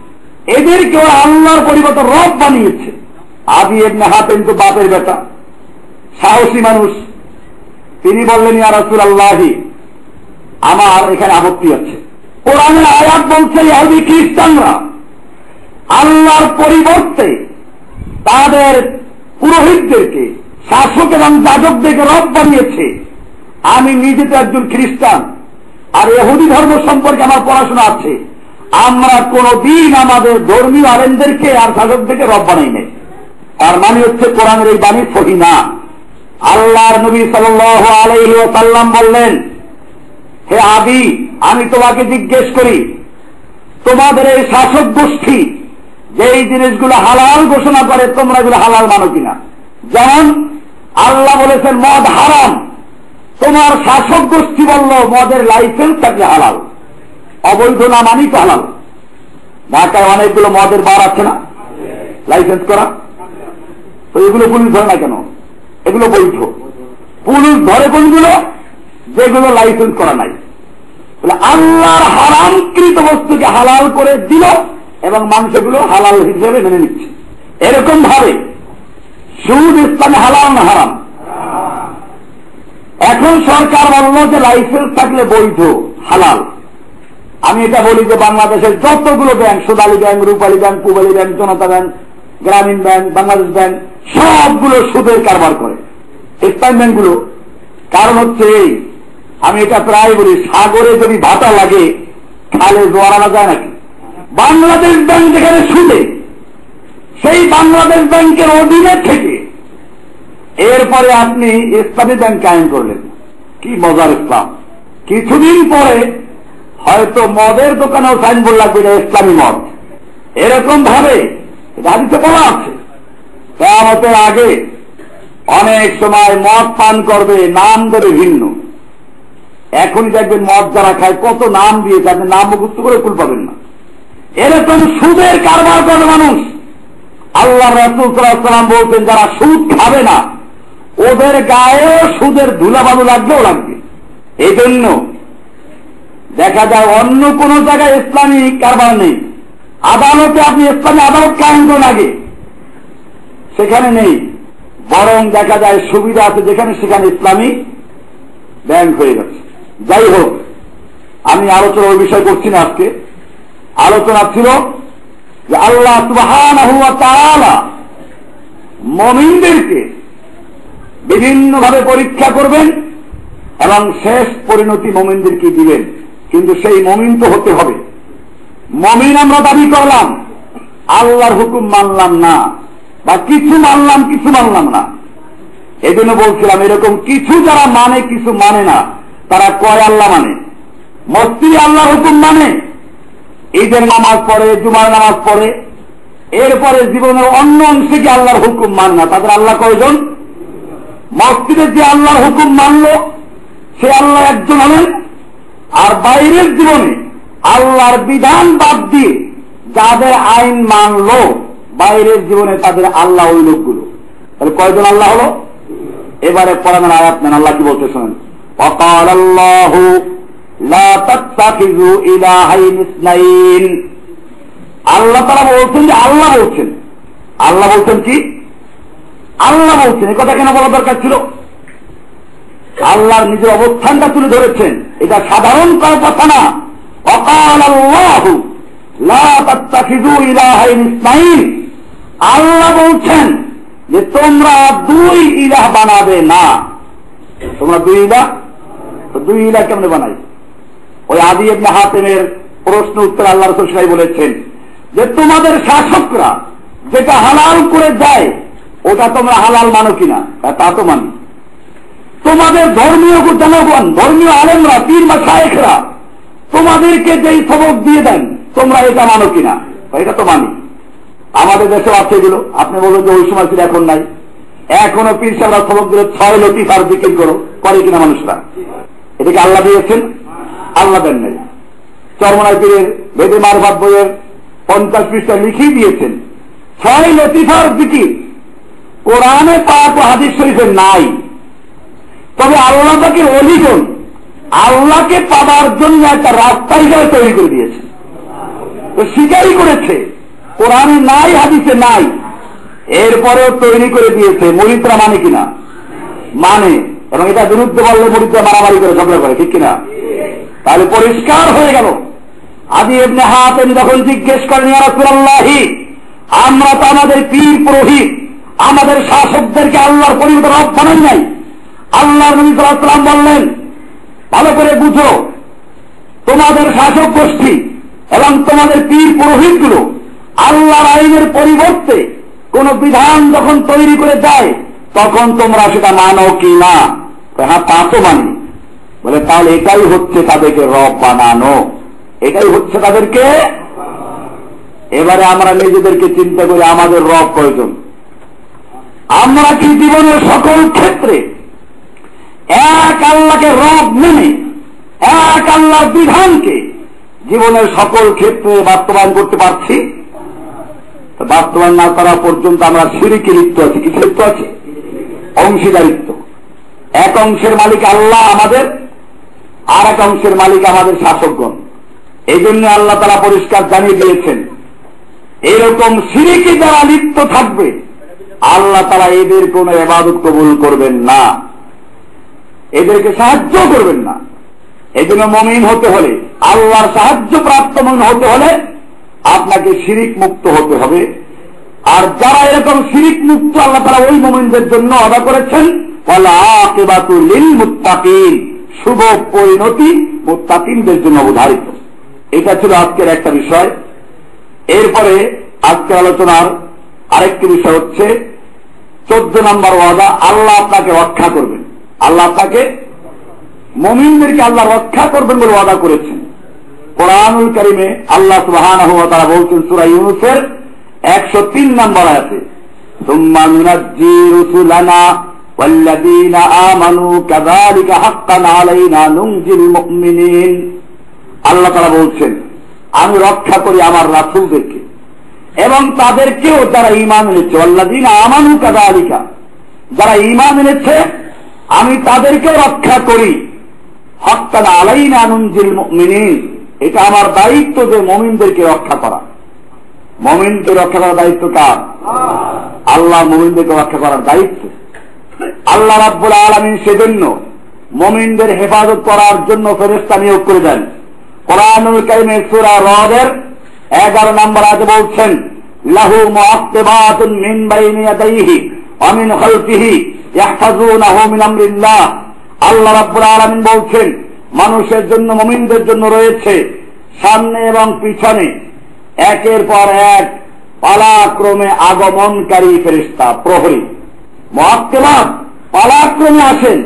এদেরকে ওরা আল্লাহর পরিবর্তে রব বানিয়েছে। আদি ইবনে হাতেম তো বাপের বেটা, সাহসী মানুষ। তিনি বললেন, ইয়া রাসূলুল্লাহ, আমার এখানে আপত্তি আছে। কোরআনের আয়াত বলছে ইহুদি খ্রিস্টানরা আল্লাহর পরিবর্তে তাদের পুরোহিতদেরকে, শাসক এবং যাজকদেরকে রব বানিয়েছে। আমি নিজে তো একজন খ্রিস্টান, আর ইহুদি ধর্ম সম্পর্কে আমার পড়াশোনা আছে। আমরা কোনদিন আমাদের ধর্মীয় আলেমদেরকে আর শাসকদেরকে রব বানাই নাই। আর মানে হচ্ছে কোরআনের এই বাণী সহি না। আল্লাহর নবী সাল্লাল্লাহু আলাইহি ওয়াসাল্লাম বললেন, হে আদি, আমি তোমাকে জিজ্ঞেস করি, তোমাদের এই শাসক গোষ্ঠী যেই জিনিসগুলো হালাল ঘোষণা করে তোমরা এগুলো হালাল মানো কিনা? যেমন আল্লাহ বলেছেন মদ হারাম, তোমার শাসক গোষ্ঠী বলল মদের লাইসেন্স থাকলে হালাল, অবৈধ না মানি তো হালাল। ঢাকায় অনেকগুলো মদের বার আছে না, লাইসেন্স করা, তো এগুলো পুলিশ ধরে না কেন? এগুলো বৈধ। পুলিশ ধরে কোনগুলো? যেগুলো লাইসেন্স করা নাই। আল্লাহর হারামকৃত বস্তুকে হালাল করে দিল এবং মানুষগুলো হালাল হিসেবে মেনে নিচ্ছে। এরকম ভাবে সুদ ইসলামে হালাল না হারাম? এখন সরকার বলল যে লাইসেন্স থাকলে বৈধ, হালাল। আমি এটা বলি যে বাংলাদেশের যতগুলো ব্যাংক, সোনালী ব্যাংক, রূপালী ব্যাংক, পূবালী ব্যাংক, জনতা ব্যাংক, গ্রামীণ ব্যাংক, বাংলাদেশ ব্যাংক, সবগুলো সুদের কারবার করে ইসলাম ব্যাংকগুলো। কারণ হচ্ছে এই, আমি এটা প্রায় বলি, সাগরে যদি ভাটা লাগে খালে জোয়ার আনা যায় নাকি? বাংলাদেশ ব্যাংক যেখানে সুদে, সেই বাংলাদেশ ব্যাংকের অধীনে থেকে এরপরে আপনি ইসলামী ব্যাংক কায়েম করলেন। কি মজার ইসলাম! কিছুদিন পরে হয়তো মদের দোকানেও সাইনবোর্ড লাগবে যে ইসলামী মদ। এরকম ভাবে রাজিতে বলা আছে কিয়ামতের আগে অনেক সময় মদ পান করবে, নাম দেবে ভিন্ন। এখনই দেখবেন মদ যারা খায় কত নাম দিয়ে, তাদের নাম মুখস্থ করে কুল পাবেন না। এরকম সুদের কারবার করে মানুষ। আল্লাহ রাসূল সাল্লাল্লাহু আলাইহি ওয়াসাল্লাম বলতেন, যারা সুদ খাবে না ওদের গায়েও সুদের ধুলাবালু লাগবেও লাগবে। এই জন্য দেখা যায় অন্য কোন জায়গায় ইসলামী কারবার নেই, আদালতে আপনি ইসলামী আদালত কায়েম করেন আগে, সেখানে নেই। বরং দেখা যায় সুবিধা আছে যেখানে সেখানে ইসলামী ব্যাংক হয়ে গেছে। যাই হোক, আমি আলোচনা ওই বিষয় করছি না। আজকে আলোচনা ছিল যে আল্লাহ সুবহানাহু ওয়া তাআলা মুমিনদেরকে বিভিন্নভাবে পরীক্ষা করবেন এবং শেষ পরিণতি মুমিনদেরকে দিবেন। কিন্তু সেই মুমিন তো হতে হবে। মুমিন আমরা দাবি করলাম, আল্লাহর হুকুম মানলাম না, বা কিছু মানলাম কিছু মানলাম না। এই জন্য বলছিলাম, এরকম কিছু যারা মানে কিছু মানে না, তারা কয় আল্লাহ মানে? মসজিদে আল্লাহর হুকুম মানে, ঈদের নামাজ পড়ে, জুমার নামাজ পড়ে, এরপরে জীবনের অন্য অংশে কি আল্লাহর হুকুম মানে না, তাদের আল্লাহ কয়জন? মসজিদে যে আল্লাহর হুকুম মানল সে আল্লাহ একজন হলেন। আর বাইরের জীবনে আল্লাহর বিধান বাদ দিয়ে যাদের আইন মানল বাইরের জীবনে তাদের আল্লাহ ওই লোকগুলো। তাহলে কয়জন আল্লাহ হলো? এবারে কোরআনের আয়াত নেন, আল্লাহ কি বলতে শোনেন। وقال الله لا تتخذوا إلهين اثنين। আল্লাহ তাআলা বলছেন যে আল্লাহ বলছেন, আল্লাহ বলছেন কি? আল্লাহ বলছেন। এই কথা কেন বলা দরকার ছিল? আল্লাহর নিজের অবস্থানটা তুলে ধরেছেন, এটা সাধারণ কথা না। وقال الله لا تتخذوا إلهين اثنين। আল্লাহ বলছেন যে তোমরা দুই ইলাহ বানাবে না। তোমরা দুই ইলাহ, দুই ইলাহ কেমনে বানাই? ওই আদি ইবনে হাতেমের প্রশ্ন উত্তর আল্লাহ রাসূল সাহেব বলেছেন যে তোমাদের শাসকরা যেটা হালাল করে দেয় ওটা তোমরা হালাল মানো কিনা? তা তো মানি। তোমাদের ধর্মীয় জনগণ, ধর্মীয় আলেমরা, পীর মাশায়েখরা তোমাদেরকে যেই সবক দিয়ে দেন তোমরা এটা মানো কিনা? এটা তো মানি। আমাদের দেশে আছে এগুলো। আপনি বলবেন যে ওই সময় ছিল, এখন নাই। এখনো পীর সাহেবরা সবক দিলে 6 লতিফার জিকির করো, করে কিনা মানুষরা? এটাকে আল্লাহ দিয়েছেন? আল্লাহ দেন নাই। চরমনাই পীরের বেদে মারফাত বইয়ের 50 পৃষ্ঠা লিখেই দিয়েছেন 6 লতিফার জিকির কোরআনে পাক ও হাদিস শরীফে নাই। তবে আল্লাহ পাকের অলিগণ আল্লাহকে পাবার জন্য একটা রাস্তা হিসাবে তৈরি করে দিয়েছে। তো স্বীকারই করেছে কোরআনে নাই, হাদিসে নাই, এরপরেও তৈরি করে দিয়েছে। মুরিদরা মানে কিনা? মানে। এবং এটা বিরুদ্ধে বললে মুরিদরা মারামারি করে, ঝগড়া করে, ঠিক কিনা? তাহলে পরিষ্কার হয়ে গেল। আদি ইবনে হাতেম যখন জিজ্ঞেস করেন ইয়া রাসূলুল্লাহ, আমরা তো আমাদের পীর পুরোহিত, আমাদের শাসকদেরকে আল্লাহর পরিবর্তে রব বানাই নাই। আল্লাহর নবী সাল্লাল্লাহু আলাইহি ওয়াসাল্লাম বললেন, ভালো করে বুঝো, তোমাদের শাসক গোষ্ঠী এবং তোমাদের পীর পুরোহিতগুলো আল্লাহর আইনের পরিবর্তে কোন বিধান যখন তৈরি করে দেয় তখন তোমরা সেটা মানো কি না? হ্যাঁ, তা তো মানি। বলে তাহলে এটাই হচ্ছে তাদেরকে রব বানানো, এটাই হচ্ছে তাদেরকে। এবারে আমরা নিজেদেরকে চিন্তা করি, আমাদের রব কয়জন? আমরা কি জীবনের সকল ক্ষেত্রে এক আল্লাহকে রব মেনে এক আল্লাহর বিধানকে জীবনের সকল ক্ষেত্রে বাস্তবায়ন করতে পারছি? বাস্তবায়ন না করা পর্যন্ত আমরা শিরকে লিপ্ত আছি। কিছু লিপ্ত আছে? অংশীদারিত্ব। এক অংশের মালিক আল্লাহ আমাদের, আর এক অংশের মালিক আমাদের শাসকগণ। এই জন্য আল্লাহ তাআলা পরিষ্কার জানিয়ে দিয়েছেন, এরকম শিরকে যারা লিপ্ত থাকবে আল্লাহ তাআলা এদের কোন ইবাদত কবুল করবেন না, এদেরকে সাহায্য করবেন না। এই জন্য মুমিন হতে হলে, আল্লাহর সাহায্য প্রাপ্ত মুমিন হতে হলে আপনাকে শিরিক মুক্ত হতে হবে। আর যারা এরকম শিরিক মুক্ত আল্লাহ তাআলা ওই মুমিনদের জন্য ওয়াদা করেছেন, ওয়াল আকিবাতু লিল মুত্তাকিন, শুভ পরিণতি মুত্তাকিনদের জন্য অবধারিত। এটা ছিল আজকের একটা বিষয়। এরপরে আজকের আলোচনার আরেকটি বিষয় হচ্ছে 14 নম্বর ওয়াদা। আল্লাহ আপনাকে রক্ষা করবেন। আল্লাহ আপনাকে, মুমিনদেরকে আল্লাহ রক্ষা করবেন বলে ওয়াদা করেছেন। কোরআনুল কারীমে আল্লাহ সুবহানাহু ওয়া তাআলা বলছেন সূরা ইউনূসের 103 নম্বর আয়াতে, সুম্মা নুনাজ্জি রুসুলানা ওয়াল্লাযীনা আমানু কাযালিকা হাক্কান আলাইনা নুনজিল মুমিনিন। আল্লাহ তাআলা বলছেন, আমি রক্ষা করি আমার রাসূলদেরকে এবং তাদেরকেও যারা ঈমান এনেছে। ওয়াল্লাযীনা আমানু কাযালিকা, যারা ঈমান এনেছে আমি তাদেরকেও রক্ষা করি। হাক্কান আলাইনা নুনজিল মুমিনিন, এটা আমার দায়িত্ব যে মুমিনদেরকে রক্ষা করা। মুমিনকে রক্ষা করার দায়িত্ব কার? আল্লাহ। মুমিনদেরকে রক্ষা করার দায়িত্ব আল্লাহ রাব্বুল আলামিন। সেজন্য মুমিনদের হেফাজত করার জন্য ফেরেশতা নিয়োগ করে দেন। কোরআনুল কারীমে সূরা রদের 11 নম্বর আয়াতে বলছেন, লাহু মুআক্কিবাতুন মিন বাইনি ইয়াদাইহি ওয়া মিন খালফিহি ইয়াহফাজুনাহু মিন আমরিল্লাহ। আল্লাহ রাব্বুল আলামিন বলছেন, মানুষের জন্য, মুমিনদের জন্য রয়েছে সামনে এবং পিছনে একের পর এক পালাক্রমে আগমনকারী ফেরেশতা, প্রহরী। মুআক্কিবাত পালাক্রমে আসেন।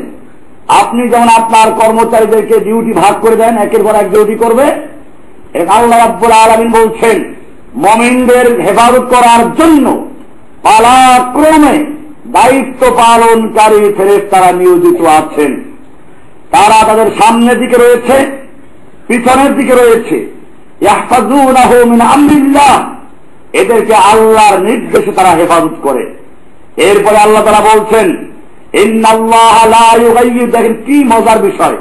আপনি যেমন আপনার কর্মচারীদেরকে ডিউটি ভাগ করে দেন, একের পর এক ডিউটি করবে, আল্লাহ রাব্বুল আলামিন বলছেন মুমিনদের হেফাজত করার জন্য পালাক্রমে দায়িত্ব পালনকারী ফেরেশতারা নিয়োজিত আছেন। তারা তাদের সামনের দিকে রয়েছে, পিছনের দিকে রয়েছে। ইয়াহফাজুনাহু মিন আমরিল্লাহ, এদেরকে আল্লাহর নির্দেশে তারা হেফাজত করে। এরপরে আল্লাহ তাআলা বলছেন, ইন্নাল্লাহা লা ইউগাইয়িরু, দেখেন কি মজার বিষয়।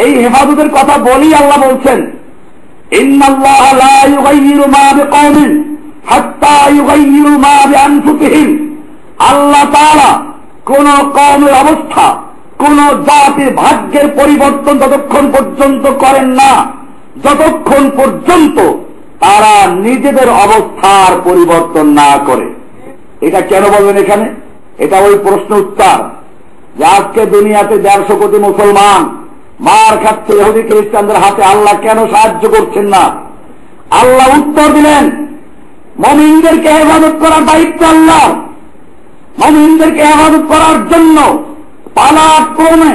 এই হেফাজতের কথা বলি আল্লাহ বলছেন, ইন্নাল্লাহা লা ইউগাইয়িরু মা বিকওমিন হাত্তা ইউগাইয়িরু মা বিআনফুসিহিম। আল্লাহ তাআলা কোন কওমের অবস্থা, কোন জাতির ভাগ্যের পরিবর্তন ততক্ষণ পর্যন্ত করেন না যতক্ষণ পর্যন্ত তারা নিজেদের অবস্থার পরিবর্তন না করে। এটা কেন বলবেন এখানে? এটা ওই প্রশ্ন উত্তর যে আজকে দুনিয়াতে 150 কোটি মুসলমান, মার খাচ্ছে ইহুদি খ্রিস্টানদের হাতে, আল্লাহ কেন সাহায্য করছেন না? আল্লাহ উত্তর দিলেন, মুমিনদেরকে ইবাদত করার দায়িত্ব আল্লাহ। মুমিনদেরকে ইবাদত করার জন্য পালাক্রমে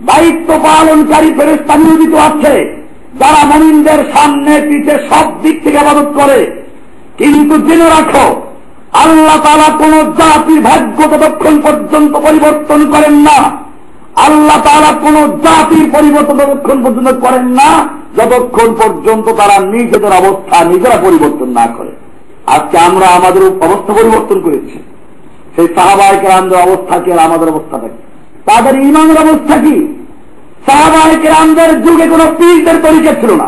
দায়িত্ব পালনকারী ফেরেশতা নিয়োজিত আছে, যারা মুমিনদের সামনে পিছে সব দিক থেকে ইবাদত করে। কিন্তু জেনে রাখো, আল্লাহ তাআলা কোন জাতির ভাগ্য ততক্ষণ পর্যন্ত পরিবর্তন করেন না। আল্লাহ তাআলা কোন জাতির পরিবর্তন ততক্ষণ পর্যন্ত করেন না যতক্ষণ পর্যন্ত তারা নিজেদের অবস্থা নিজেরা পরিবর্তন না করে। আজকে আমরা আমাদের অবস্থা পরিবর্তন করেছি। সেই সাহাবায়ে কেরামদের অবস্থা কি আর আমাদের অবস্থাটা কি? তাদের ঈমানের অবস্থা কি? সাহাবায়ে কেরামদের যুগে কোন পীরদের তরিকা ছিল না,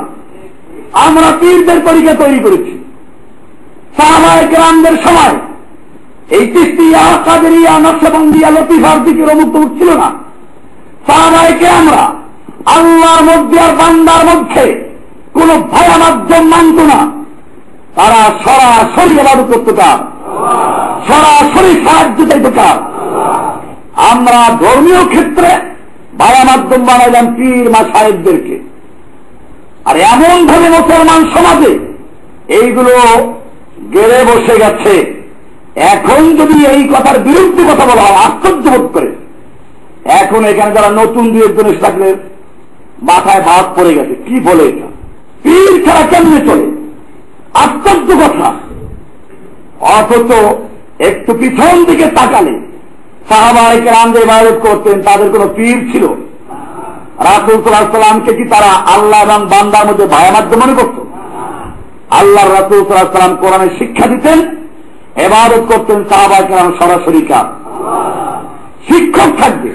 আমরা পীরদের তরিকা তৈরি করেছি। সাহাবায়ে কেরামদের সময় এই চিশতিয়া, কাদেরিয়া, নকশবন্দিয়া, লতিফার দিকের অমুক ছিল না। সাহাবায়ে কেরামরা আল্লাহর মধ্যে আর বান্দার মধ্যে কোন ভায়া মাধ্যম মানত না। তারা সরাসরি ইবাদত করতে চান, সরাসরি সাহায্য চাইতে চান। আমরা ধর্মীয় ক্ষেত্রে ভায়া মাধ্যম বানাইলাম পীর মাশায়েখদেরকে। আর এমন ভাবে মুসলমান সমাজে এইগুলো গেড়ে বসে গেছে। এখন যদি এই কথার বিরুদ্ধে কথা বলা হয় আশ্চর্য বোধ করে। এখন এখানে যারা নতুন দুই একজন এসে থাকলে মাথায় ভাত পড়ে গেছে, কি বলে এটা? পীর ছাড়া কেমনে চলে? আশ্চর্য কথা। অথচ একটু পিছন দিকে তাকালে সাহাবায়ে কেরামদের ইবাদত করতেন, তাদের কোন পীর ছিল? রাসূল সাল্লাল্লাহু আলাইহি ওয়াসাল্লামকে কি তারা আল্লাহ এবং বান্দার মধ্যে ভায়া মাধ্যম মনে করত? আল্লাহর রাসূল সাল্লাল্লাহু আলাইহি ওয়াসাল্লাম কোরআনের শিক্ষা দিতেন, ইবাদত করতেন সাহাবায়ে কেরাম সরাসরি। কার শিক্ষক থাকবে?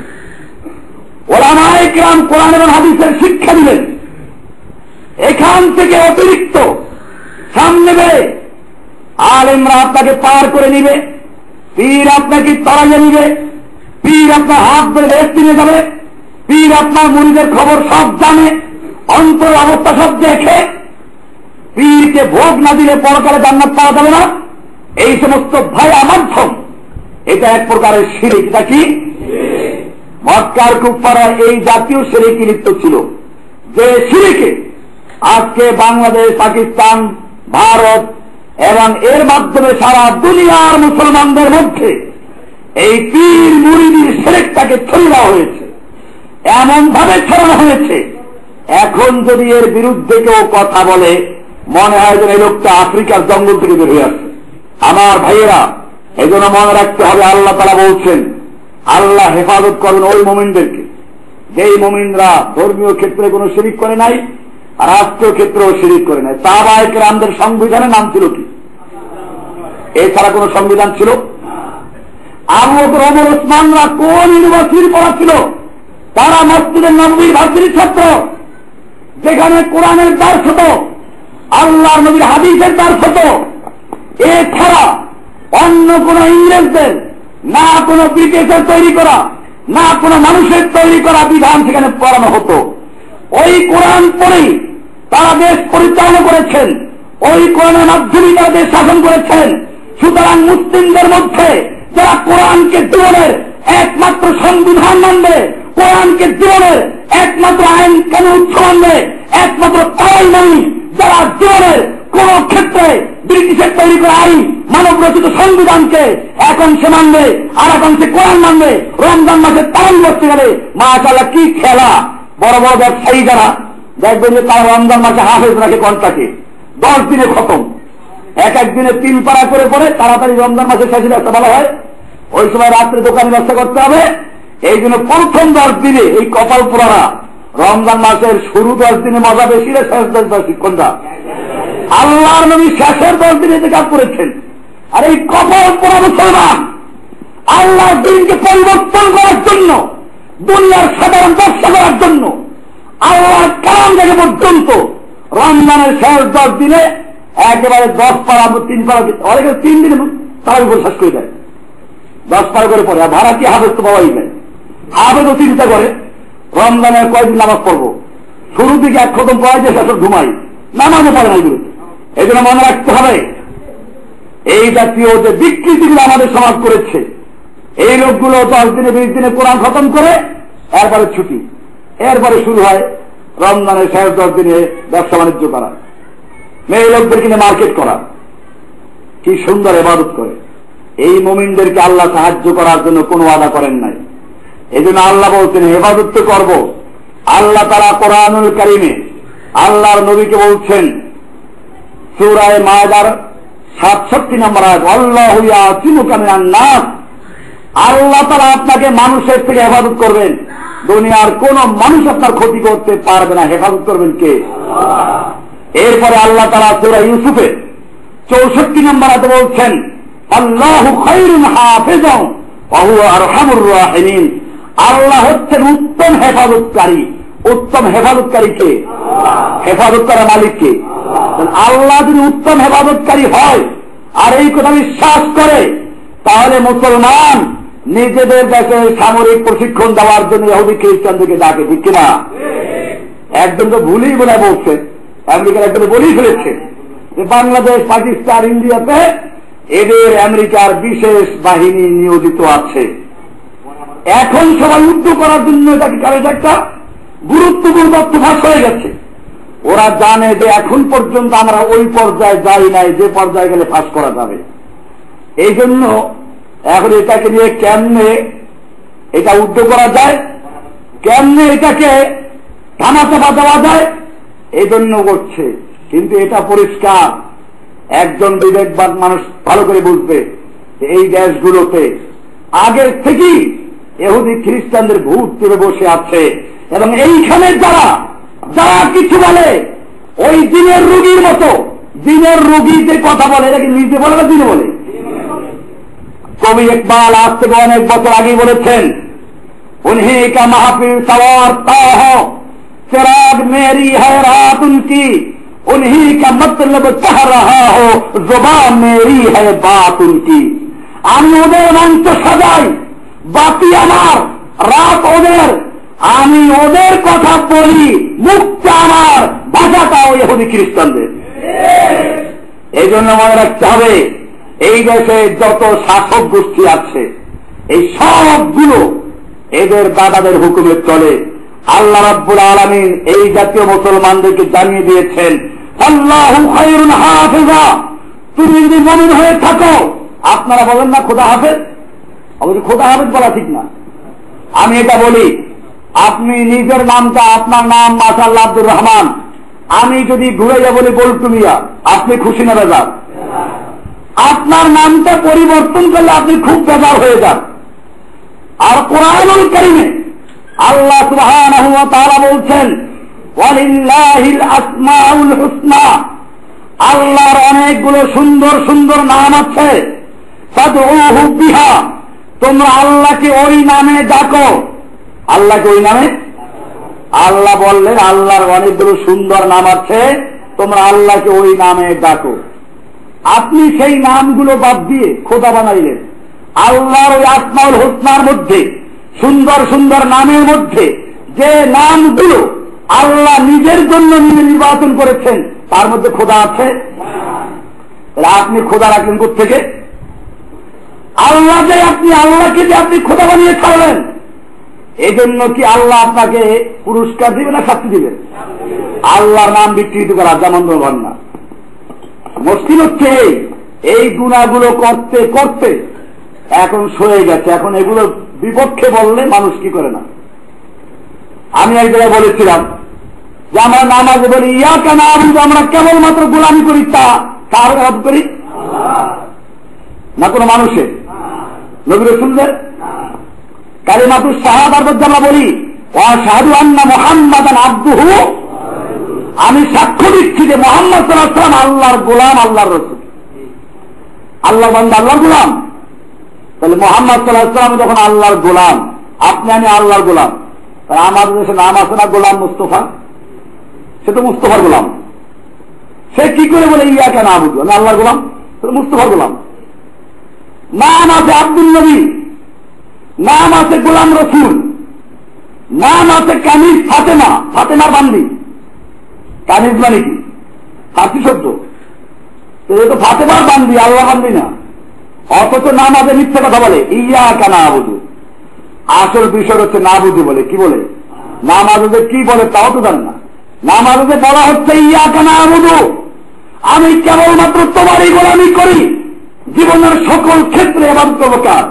উলামায়ে কেরাম কোরআন এবং হাদিসের শিক্ষা দিলেন। এখান থেকে অতিরিক্ত সামনে বেড়ে আলেমরা আপনাকে পার করে নিবে, পীর আপনাকে তাড়াইয়ে নিবে, পীর আপনার হাত ধরে বেহেশতে নিয়ে যাবে, পীর আপনার মুরিদের খবর সব জানে, অন্তর অবস্থা সব দেখে। পীরকে ভোগ না দিলে পরকালে জান্নাত পাওয়া যাবে না। এই সমস্ত ভায়া মাধ্যম, এটা এক প্রকারের শিরক। এটা কি? মক্কার কুফাররা এই জাতীয় শিরকে লিপ্ত ছিল, যে শিরকে আজকে বাংলাদেশ, পাকিস্তান, ভারত এবং এর মাধ্যমে সারা দুনিয়ার মুসলমানদের মধ্যে এই পীর মুরিদির শিরকটাকে ছড়িয়ে দেওয়া হয়েছে, এমন ভাবে ছড়ানো হয়েছে। এখন যদি এর বিরুদ্ধে কেউ কথা বলে মনে হয় যেন এই লোকটা আফ্রিকার জঙ্গল থেকে বের হয়ে আসছে। আমার ভাইয়েরা, এই জন্য মনে রাখতে হবে, আল্লাহ তাআলা বলছেন আল্লাহ হেফাজত করবেন ওই মুমিনদেরকে যেই মুমিনরা ধর্মীয় ক্ষেত্রে কোনো শিরক করে নাই, রাষ্ট্রীয় ক্ষেত্রেও শিরক করে নাই। সাহাবায়ে কেরামদের সংবিধানের নাম ছিল কি? এছাড়া কোন সংবিধান ছিল? আবু বকর, ওমর, ওসমানরা কোন ইউনিভার্সিটি পড়া ছিল? তারা মসজিদের নববীর ভার্সিটির ছাত্র, যেখানে কোরআনের দার্স হতো, আল্লাহর নবীর হাদিসের দার্স হতো। এছাড়া অন্য কোন ইংরেজদের, না কোন ব্রিটিশের তৈরি করা, না কোন মানুষের তৈরি করা বিধান সেখানে পড়ানো হতো। ওই কোরআন পড়েই তারা দেশ পরিচালনা করেছেন, ওই কোরআনের মাধ্যমে তারা দেশ শাসন করেছেন। সুতরাং মুসলিমদের মধ্যে যারা কোরআনকে জীবনের একমাত্র সংবিধান মানবে, কোরআনকে জীবনের একমাত্র আইন কেন উৎস মানবে, একমাত্র তারাই মানি যারা জীবনের কোন ক্ষেত্রে ব্রিটিশের তৈরি করা আইন, মানব রচিত সংবিধানকে এখন সে মানবে, আর এখন সে কোরআন মানবে। রমজান মাসে তারাই বসতে গেলে মাশাআল্লাহ কি খেলা! বড় বড় ব্যবসায়ী যারা দেখবেন যে তারা রমজান মাসে হাফেজ রাখে কন্ট্রাক্টে, 10 দিনে খতম। এক একদিনে 3 পারা করে পড়ে, তাড়াতাড়ি রমজান মাসে শেষে ব্যবসা ভালো হয়। ওই সময় রাত্রে দোকানে ব্যবসা করতে হবে। এই জন্য প্রথম 10 দিনে এই কপাল পোড়ারা, রমজান মাসের শুরু 10 দিনে মজা বেশি, শেষ 10 দিন কোনটা? আল্লাহর নবী শেষের 10 দিনে ইতিকাফ করেছেন। আর এই কপাল পোড়া মুসলমান আল্লাহর দিনকে পরিবর্তন করার জন্য, দুনিয়ার সাধারণ ব্যবসা করার জন্য আল্লাহ কালাম থেকে পর্যন্ত রমজানের শেষ 10 দিনে একেবারে 10 পারা 3 পারা, অনেকে 3 দিনে তারা উপর শেষ করে দেয়, 10 পারা করে পড়ে। আর ভাড়া কি হাফেজ তো পাওয়াই যায়। হাফেজও চিন্তা করে রমজানের কয়দিন নামাজ পড়বো, শুরু দিকে 1 খতম পড়াই যে শেষ ঘুমাই, নামাজও পড়ে না। এই জন্য মনে রাখতে হবে, এই জাতীয় যে বিকৃতিগুলো আমাদের সমাজ করেছে, এই লোকগুলো 10 দিনে 20 দিনে কোরআন খতম করে এরপরে ছুটি, এরপরে শুরু হয় রমজানের শেষ 10 দিনে ব্যবসা বাণিজ্য করা, মেয়ে লোকদের কিনে মার্কেট করা, কি সুন্দর ইবাদত করে। এই মুমিনদেরকে আল্লাহ সাহায্য করার জন্য কোনো ওয়াদা করেন নাই। এই জন্য আল্লাহ বলছেন ইবাদত তো করব। আল্লাহ তাআলা কোরআনুল কারীমে আল্লাহর নবীকে বলছেন সূরা মায়দার 67 নম্বর আয়াত, আল্লাহু ইয়াসিমুকা মিনান নাস, আল্লাহ তাআলা আপনাকে মানুষের থেকে হেফাজত করবেন, দুনিয়ার কোন মানুষ আপনার ক্ষতি করতে পারবে না। হেফাজত করবেন কে? এরপরে আল্লাহ তাআলা সূরা ইউসুফের 64 নম্বর আয়াতে বলছেন আল্লাহু খায়রুন হাফিজান ওয়া হুয়া আরহামুর রাহিমিন, আল্লাহ হচ্ছেন উত্তম হেফাজতকারী। উত্তম হেফাজতকারী কে? হেফাজত করা মালিক কে? আল্লাহ যদি উত্তম হেফাজতকারী হয় আর এই কথা বিশ্বাস করে, তাহলে মুসলমান নিজেদের দেশে সামরিক প্রশিক্ষণ দেওয়ার জন্য ইহুদি খ্রিস্টানদেরকে ডাকে, ঠিক কিনা? একদম তো ভুলই বলে বলছে, আমেরিকার একদম বলেই ফেলেছে যে বাংলাদেশ, পাকিস্তান, ইন্ডিয়াতে এদের আমেরিকার বিশেষ বাহিনী নিয়োজিত আছে। এখন সবাই যুদ্ধ করার জন্য এটাকে কারণ একটা গুরুত্বপূর্ণ তথ্য ফাঁস হয়ে গেছে। ওরা জানে যে এখন পর্যন্ত আমরা ওই পর্যায়ে যাই নাই যে পর্যায়ে গেলে ফাঁস করা যাবে। এই জন্য এখন এটাকে নিয়ে কেমনে এটা উদ্যোগ করা যায়, কেমনে এটাকে থামাচাপা দেওয়া যায়, এই জন্য করছে। কিন্তু এটা পরিষ্কার, একজন বিবেকবান মানুষ ভালো করে বুঝবে যে এই দেশগুলোতে আগের থেকেই ইহুদি খ্রিস্টানদের ভূত তুলে বসে আছে, এবং এইখানে যারা যারা কিছু বলে ওই দিনের রোগীর মতো, দিনের রোগী যে কথা বলে এটাকে নিজে বলে না দিনে বলে। কবি ইকবাল আজ থেকে অনেক বছর আগেই বলেছেন, উन्हीं का महफिल सवारता हो चिराग मेरी है रात उनकी, उन्हीं का मतलब कह रहा हो जुबान मेरी है बात उनकी। আমি ওদের মঞ্চ সাজাই, বাতি আমার, রাত ওদের, আমি ওদের কথা বলি, মুখটা আমার, ভাষাটাও ইহুদি খ্রিস্টানদের। এই জন্য মনে রাখতে হবে এই দেশে যত শাসক গোষ্ঠী আছে এই সবগুলো এদের দাদাদের হুকুমে চলে। আল্লাহ রাব্বুল আলামিন এই জাতীয় মুসলমানদেরকে জানিয়ে দিয়েছেন আল্লাহু খায়রুন হাফিজা, তুমি যদি মুমিন হয়ে থাকো, আপনারা বলেন না খোদা হাফেজ, অবশ্যই খোদা হাফেজ বলা ঠিক না। আমি এটা বলি, আপনি নিজের নামটা, আপনার নাম মাশাআল্লাহ আব্দুর রহমান, আমি যদি ঘুরাইয়া বলি বল্টু মিয়া, আপনি খুশি না বেজার? আপনার নামটা পরিবর্তন করলে আপনি খুব বেজার হয়ে যান। আর কোরআনুল কারীমে আল্লাহ সুবহানাহু ওয়া তাআলা বলছেন ওয়ালিল্লাহিল আসমাউল হুসনা, আল্লাহর অনেকগুলো সুন্দর সুন্দর নাম আছে, ফাদউহু বিহা, তোমরা আল্লাহকে ওই নামে ডাকো। আল্লাহকে ওই নামে, আল্লাহ বললেন আল্লাহর অনেকগুলো সুন্দর নাম আছে, তোমরা আল্লাহকে ওই নামে ডাকো। আপনি সেই নামগুলো বাদ দিয়ে খোদা বানাইলেন। আল্লাহর ওই আসমাউল হুসনার মধ্যে, সুন্দর সুন্দর নামের মধ্যে যে নামগুলো আল্লাহ নিজের জন্য নির্বাচন করেছেন তার মধ্যে খোদা আছে। আপনি খোদা রাখলেন কোত্থেকে? আল্লাহ যে আপনি আল্লাহকে যে আপনি খোদা বানিয়ে ছাড়লেন, এই জন্য কি আল্লাহ আপনাকে পুরস্কার দিবেন না শাস্তি দিবেন? আল্লাহর নাম বিকৃত করা যেমন ধরবেন না। মুশকিল হচ্ছে এই গুনাহগুলো করতে করতে এখন সয়ে গেছে। এখন এগুলো বিপক্ষে বললে মানুষ কি করে না। আমি এক জায়গায় বলেছিলাম যে আমরা নামাজে বলি ইয়াকা না'বুদু, আমরা কেবলমাত্র গোলামি করি, কার ইবাদত করি? না কোনো মানুষের, নবী রাসূলদের। কালিমাতুশ শাহাদার মধ্যে আমরা বলি ওয়া আশহাদু আন্না মুহাম্মাদান আবদুহু, আমি সাক্ষ্য দিচ্ছি যে মুহাম্মদ সাল্লাল্লাহু আলাইহি ওয়াসাল্লাম আল্লাহর গোলাম, আল্লাহর রাসূল, আল্লাহর বান্দা, আল্লাহর গোলাম। তাহলে মুহাম্মদ সাল্লাল্লাহু আলাইহি ওয়াসাল্লাম যখন আল্লাহর গোলাম, আপনি আমি আল্লাহর গোলাম, তাহলে আমাদের দেশে নাম আছে না গোলাম মুস্তাফা? সে তো মুস্তাফার গোলাম। সে কি করে বলে ইয়াকা না'বুদু, আমি আল্লাহর গোলাম? মুস্তাফার গোলাম। নাম আছে আব্দুল নবী, নাম আছে গোলাম রসুল, নাম আছে কানিজ ফাতেমা, ফাতেমার বান্দি। কানিজ মানে কি? ফার্সি শব্দ। এ তো ফাতেমার বান্দি, আল্লাহ বান্দি না। অথচ নাম আছে মিথ্যা কথা বলে ইয়াকা না'বুদু। আসল বিষয় হচ্ছে না'বুদু বলে, কি বলে? নামাজে কি বলে তাও তো জান না। নামাজে বলা হচ্ছে ইয়াকা না'বুদু, আমি কেবলমাত্র তোমারই গোলামি করি, জীবনের সকল ক্ষেত্রে ইবাদত করব কার?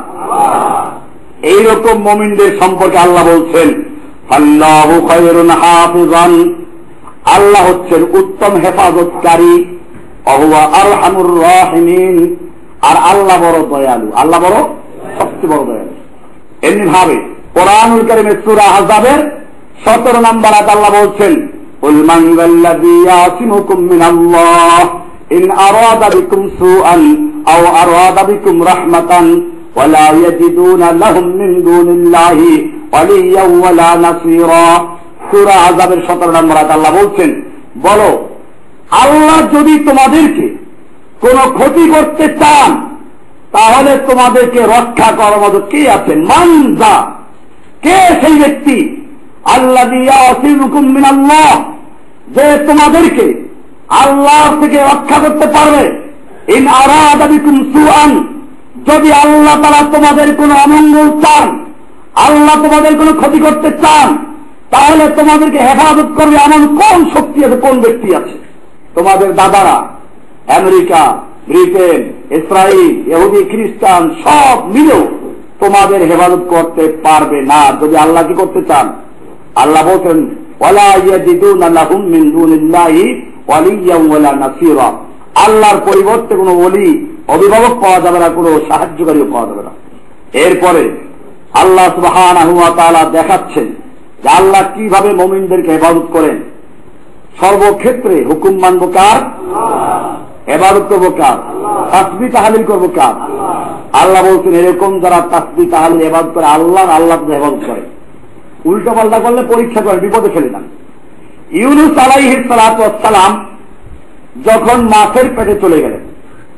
এইরকম মুমিনদের সম্পর্কে আল্লাহ বলছেন আল্লাহু খায়রুন হাফিজান, আল্লাহ হচ্ছেন উত্তম হেফাজতকারী, ওয়া আরহামুর রাহিমিন, আর আল্লাহ বড় দয়ালু, আল্লাহ বড় সবচেয়ে বড় দয়ালু। এমনি ভাবে কোরআনুল কারীমের সূরা আহজাবের 17 নম্বর আয়াত আল্লাহ বলছেন কুল মান যাল্লাযী ইয়াসিমুকুম মিনাল্লাহ ইন আরাদা বিকুম সুআন আও আরাদা বিকুম রাহমাতান ওয়া লা ইয়াজিদুনা লাহুম মিন দুনিল্লাহি ওয়ালিয়্যান ওয়া লা নাসীরা। সূরা আহজাবের 17 নম্বর আয়াত আল্লাহ বলছেন, বলো আল্লাহ যদি তোমাদেরকে কোন ক্ষতি করতে চান তাহলে তোমাদেরকে রক্ষা করার মতো কে আছেন? মান যা, কে সেই ব্যক্তি? আল্লাযী ইয়াসিমুকুম মিনাল্লাহ, যে তোমাদেরকে আল্লাহ থেকে রক্ষা করতে পারবে। ইন আরাদা বিকুম সুআন, যদি আল্লাহ তাআলা তোমাদের কোনো অমঙ্গল চান, আল্লাহ তোমাদের কোনো ক্ষতি করতে চান, তাহলে তোমাদেরকে হেফাজত করবে এমন কোন শক্তি আছে, কোন ব্যক্তি আছে? তোমাদের দাদারা আমেরিকা, ব্রিটেন, ইসরায়েল, ইহুদি, খ্রিস্টান সব মিলেও তোমাদের হেফাজত করতে পারবে না যদি আল্লাহ কি করতে চান। আল্লাহ বলছেন ওয়ালা ইয়াজিদুনা লাহুম মিন দুনিল্লাহি ওয়ালিয়্যান ওয়া লা নাসীরা, আল্লাহর পরিবর্তে কোনো ওলি, অভিভাবক পাওয়া যাবে না, কোনো সাহায্যকারীও পাওয়া যাবে না। এরপরে আল্লাহ সুবহানাহু ওয়া তাআলা দেখাচ্ছেন যে আল্লাহ কিভাবে মুমিনদেরকে হেফাজত করেন। সর্বক্ষেত্রে হুকুম মানব কার? ইবাদত করব কার? তাসবিহ তাহলিল করব কার? আল্লাহ বলছেন এরকম যারা তাসবিহ তাহলিল ইবাদত করে আল্লাহ হেফাজত করে। উল্টো পাল্টা করলে পরীক্ষা করে বিপদে ফেলে দেন। ইউনূস আলাইহিস সালাতু ওয়াস সালাম যখন মাছের পেটে চলে গেলেন,